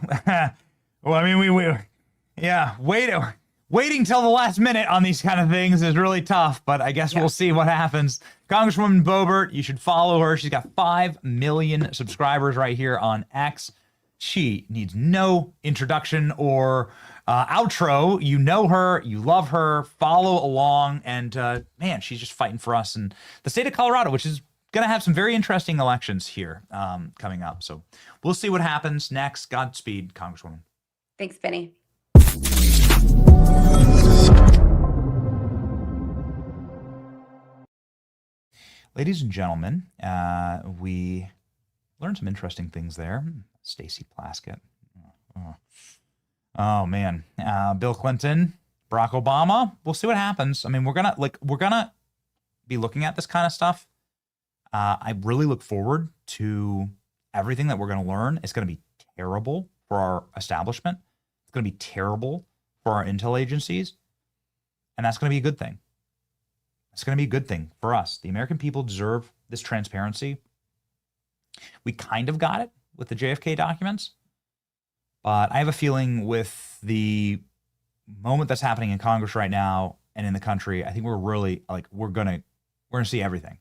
waiting till the last minute on these kind of things is really tough, but I guess we'll see what happens. Congresswoman Boebert, you should follow her. She's got 5 million subscribers right here on X. She needs no introduction or outro. You know her, you love her, follow along, and man, she's just fighting for us in the state of Colorado, which is going to have some very interesting elections here coming up. So we'll see what happens next. Godspeed, Congresswoman. Thanks, Benny. Ladies and gentlemen, we learned some interesting things there. Stacey Plaskett. Oh man. Bill Clinton, Barack Obama. We'll see what happens. I mean, we're gonna be looking at this kind of stuff. I really look forward to everything that we're going to learn. It's going to be terrible for our establishment. It's going to be terrible for our intel agencies. And that's going to be a good thing. It's going to be a good thing for us. The American people deserve this transparency. We kind of got it with the JFK documents. But I have a feeling with the moment that's happening in Congress right now and in the country, I think we're really we're going to see everything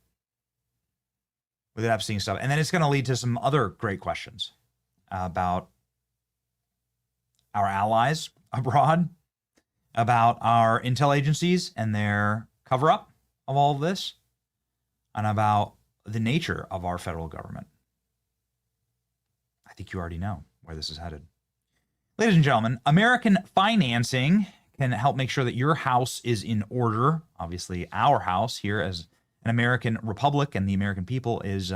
with the Epstein stuff. And then it's going to lead to some other great questions about our allies abroad, about our intel agencies and their cover-up of all of this, and about the nature of our federal government. I think you already know where this is headed. Ladies and gentlemen, American financing can help make sure that your house is in order. Obviously, our house here as an American republic and the American people is,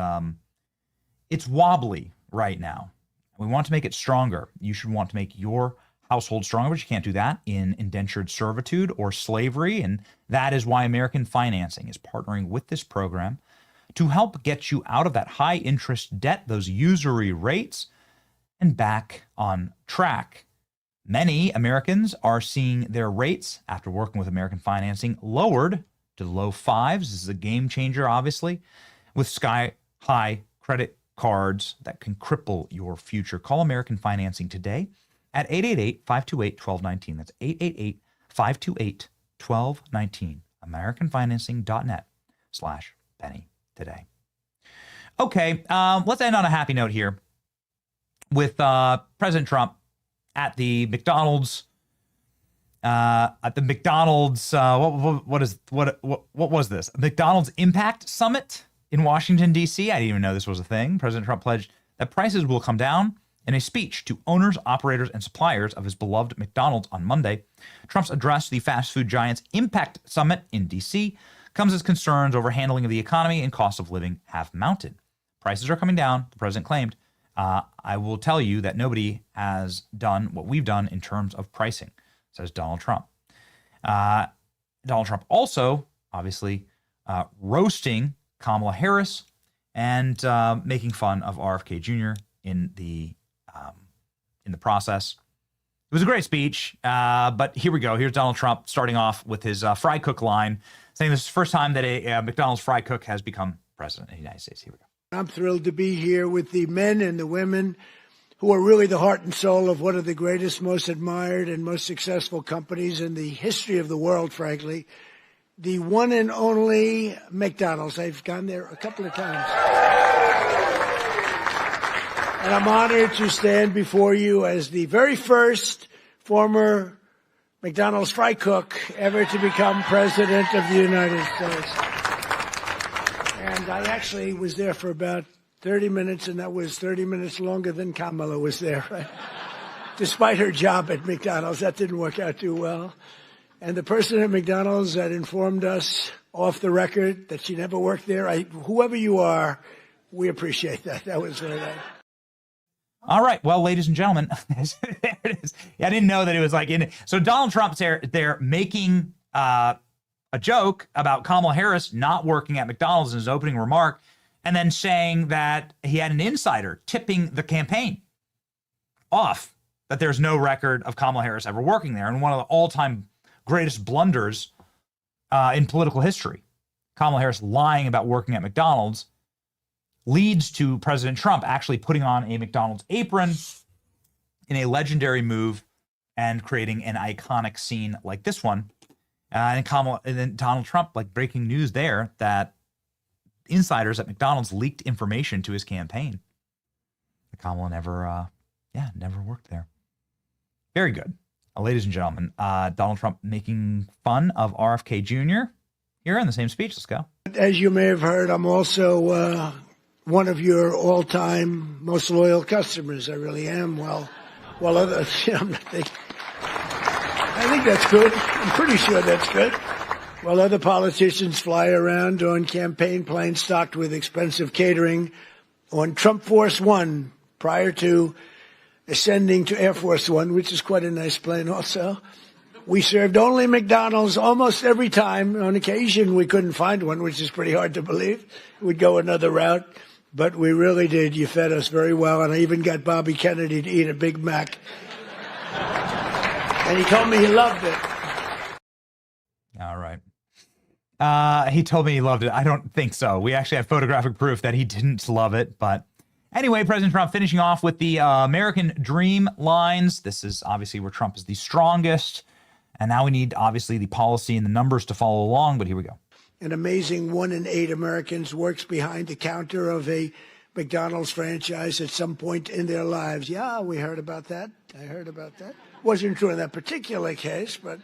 it's wobbly right now. We want to make it stronger. You should want to make your household stronger, but you can't do that in indentured servitude or slavery. And that is why American Financing is partnering with this program to help get you out of that high interest debt, those usury rates, and back on track. Many Americans are seeing their rates after working with American Financing lowered to the low fives. This is a game changer, obviously, with sky-high credit cards that can cripple your future. Call American Financing today at 888-528-1219. That's 888-528-1219. AmericanFinancing.net/Penny today. Okay, let's end on a happy note here with President Trump at the McDonald's. What was this? McDonald's Impact Summit in Washington, D.C. I didn't even know this was a thing. President Trump pledged that prices will come down in a speech to owners, operators, and suppliers of his beloved McDonald's on Monday. Trump's address to the fast food giant's Impact Summit in D.C. comes as concerns over handling of the economy and cost of living have mounted. Prices are coming down, the president claimed. I will tell you that nobody has done what we've done in terms of pricing, says Donald Trump. Donald Trump also, obviously, roasting Kamala Harris and making fun of RFK Jr. in the process. It was a great speech, but here we go. Here's Donald Trump starting off with his fry cook line, saying this is the first time that a McDonald's fry cook has become president of the United States. Here we go. I'm thrilled to be here with the men and the women who are really the heart and soul of one of the greatest, most admired, and most successful companies in the history of the world, frankly, the one and only McDonald's. I've gone there a couple of times. And I'm honored to stand before you as the very first former McDonald's fry cook ever to become president of the United States. And I actually was there for about 30 minutes, and that was 30 minutes longer than Kamala was there. Right? Despite her job at McDonald's, that didn't work out too well. And the person at McDonald's that informed us off the record that she never worked there, whoever you are, we appreciate that. That was very nice. All right. Well, ladies and gentlemen, there it is. I didn't know that it was like in it. So Donald Trump's there making a joke about Kamala Harris not working at McDonald's in his opening remark, and then saying that he had an insider tipping the campaign off that there's no record of Kamala Harris ever working there. And one of the all-time greatest blunders in political history, Kamala Harris lying about working at McDonald's, leads to President Trump actually putting on a McDonald's apron in a legendary move and creating an iconic scene like this one. And then Donald Trump, like breaking news there, that insiders at McDonald's leaked information to his campaign. Kamala never worked there. Very good. Ladies and gentlemen, Donald Trump making fun of RFK Jr. here in the same speech. Let's go. As you may have heard, I'm also one of your all-time most loyal customers. I really am. Well, I think that's good. I'm pretty sure that's good. While other politicians fly around on campaign planes stocked with expensive catering, on Trump Force One, prior to ascending to Air Force One, which is quite a nice plane also, we served only McDonald's almost every time. On occasion, we couldn't find one, which is pretty hard to believe. We'd go another route, but we really did. You fed us very well, and I even got Bobby Kennedy to eat a Big Mac. And he told me he loved it. All right. He told me he loved it. I don't think so. We actually have photographic proof that he didn't love it. But anyway, President Trump finishing off with the American Dream lines. This is obviously where Trump is the strongest. And now we need, obviously, the policy and the numbers to follow along. But here we go. An amazing 1 in 8 Americans works behind the counter of a McDonald's franchise at some point in their lives. Yeah, we heard about that. I heard about that. Wasn't true in that particular case, but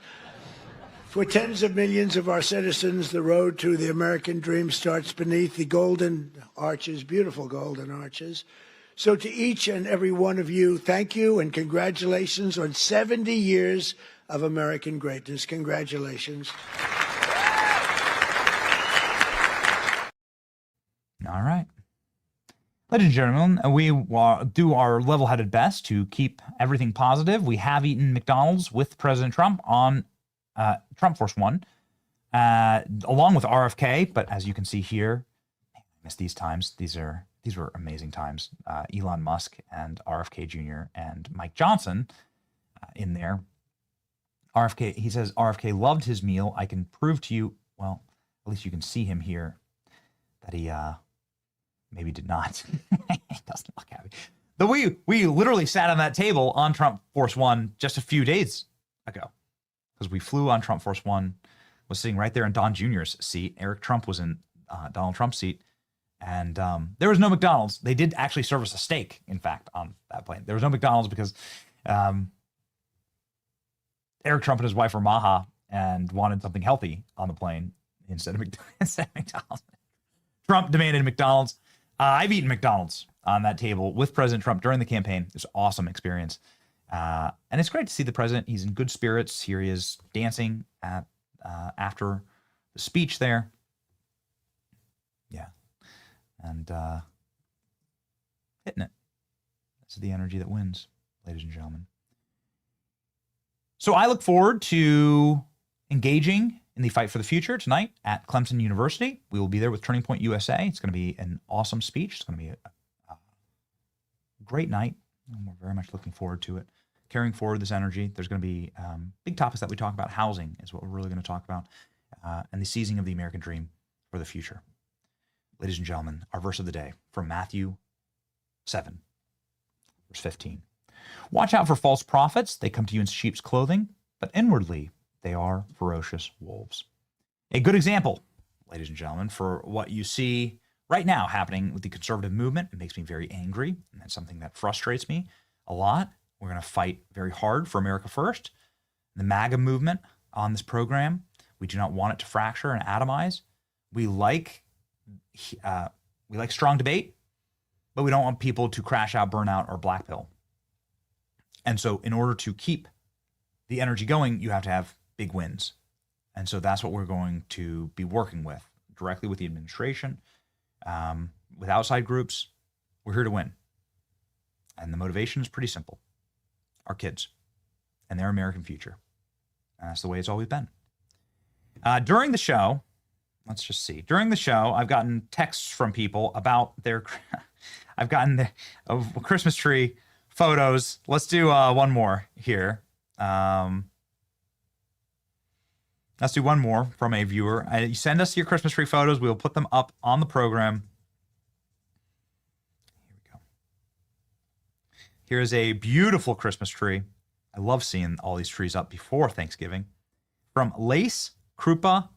for tens of millions of our citizens, the road to the American dream starts beneath the golden arches, beautiful golden arches. So to each and every one of you, thank you and congratulations on 70 years of American greatness. Congratulations. All right. Ladies and gentlemen, we do our level-headed best to keep everything positive. We have eaten McDonald's with President Trump on Trump Force One, along with RFK. But as you can see here, I miss these times. These were amazing times. Elon Musk and RFK Jr. and Mike Johnson in there. RFK, he says RFK loved his meal. I can prove to you, well, at least you can see him here, that he maybe did not. He doesn't look happy. But we literally sat on that table on Trump Force One just a few days ago, because we flew on Trump Force One, was sitting right there in Don Jr.'s seat. Eric Trump was in Donald Trump's seat. And there was no McDonald's. They did actually serve us a steak, in fact, on that plane. There was no McDonald's because Eric Trump and his wife were Maha and wanted something healthy on the plane instead of McDonald's. Trump demanded McDonald's. I've eaten McDonald's on that table with President Trump during the campaign. It's an awesome experience. And it's great to see the president. He's in good spirits. Here he is dancing at after the speech there. Yeah. And hitting it. That's the energy that wins, ladies and gentlemen. So I look forward to engaging in the fight for the future tonight at Clemson University. We will be there with Turning Point USA. It's going to be an awesome speech. It's going to be a great night. And we're very much looking forward to it. Carrying forward this energy. There's going to be big topics that we talk about. Housing is what we're really going to talk about. And the seizing of the American dream for the future. Ladies and gentlemen, our verse of the day from Matthew 7, verse 15. Watch out for false prophets. They come to you in sheep's clothing, but inwardly they are ferocious wolves. A good example, ladies and gentlemen, for what you see right now happening with the conservative movement. It makes me very angry, and that's something that frustrates me a lot. We're going to fight very hard for America first. The MAGA movement on this program, we do not want it to fracture and atomize. We like strong debate, but we don't want people to crash out, burn out, or black pill. And so in order to keep the energy going, you have to have big wins. And so that's what we're going to be working with, directly with the administration, with outside groups. We're here to win. And the motivation is pretty simple. Our kids and their American future. And that's the way it's always been. During the show, let's just see. During the show, I've gotten texts from people about their, I've gotten the Christmas tree photos. Let's do one more here. Let's do one more from a viewer. You send us your Christmas tree photos. We'll put them up on the program. Here we go. Here's a beautiful Christmas tree. I love seeing all these trees up before Thanksgiving. From Lace Krupa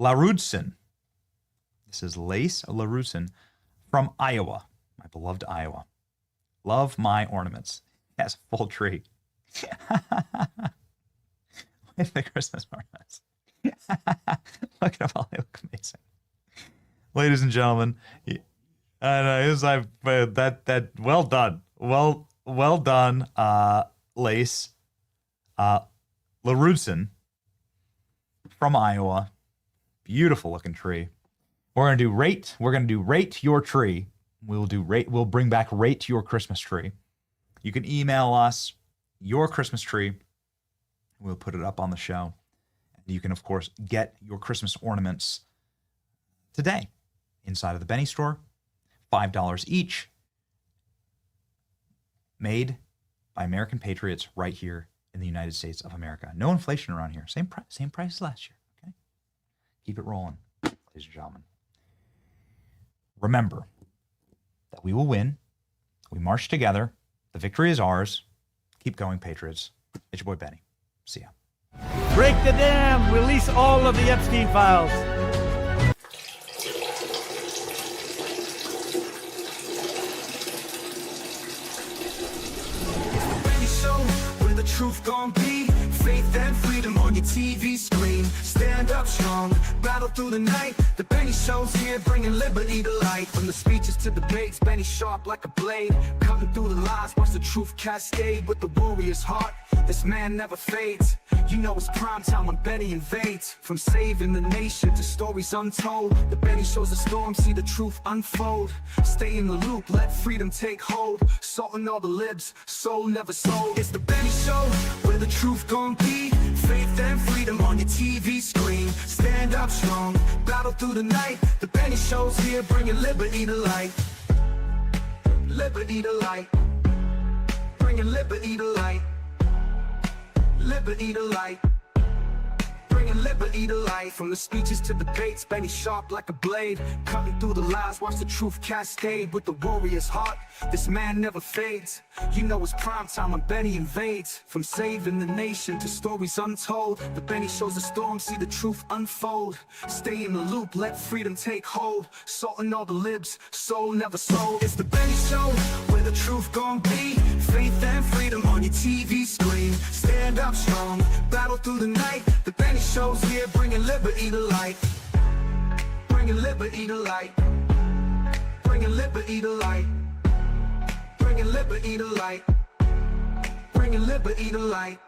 Larudson. This is Lace Larudson from Iowa, my beloved Iowa. Love my ornaments. Yes, full tree. With the Christmas ornaments. Look at them all. They look amazing. Ladies and gentlemen, well done. Well done, Lace. LaRudson from Iowa. Beautiful looking tree. We're gonna do rate. We're gonna do rate your tree. We'll bring back rate your Christmas tree. You can email us your Christmas tree. We'll put it up on the show. You can, of course, get your Christmas ornaments today inside of the Benny store. $5 each. Made by American patriots right here in the United States of America. No inflation around here. Same price as last year. Okay? Keep it rolling, ladies and gentlemen. Remember that we will win. We march together. The victory is ours. Keep going, Patriots. It's your boy, Benny. See ya. Break the dam. Release all of the Epstein files. Where the truth gon' be, faith and freedom on your TV screen. Stand up strong, battle through the night. The Benny Show's here, bringing liberty to light. From the speeches to debates, Benny sharp like a blade, cutting through the lies, watch the truth cascade. With the warrior's heart, this man never fades. You know it's prime time when Benny invades. From saving the nation to stories untold, the Benny Show's a storm, see the truth unfold. Stay in the loop, let freedom take hold. Salting all the libs, soul never sold. It's the Benny Show, where the truth gon' be. Faith and freedom on your TV screen. Stand up strong, battle through the night. The Benny Show's here, bringing liberty to light. Liberty to light. Bringing liberty to light. Liberty to light. Bringing liberty to light. From the speeches to debates, Benny sharp like a blade, cutting through the lies, watch the truth cascade. With the warrior's heart, this man never fades. You know it's prime time when Benny invades. From saving the nation to stories untold, the Benny Show's a storm, see the truth unfold. Stay in the loop, let freedom take hold. Salting all the libs, soul never sold. It's the Benny Show, where the truth gon' be. Faith and freedom on your TV screen. Stand up strong, battle through the night. The Benny Show's here, bringing liberty to light. Bringing liberty to light. Bringing liberty to light. Bringing liberty to light. Bringing liberty to light.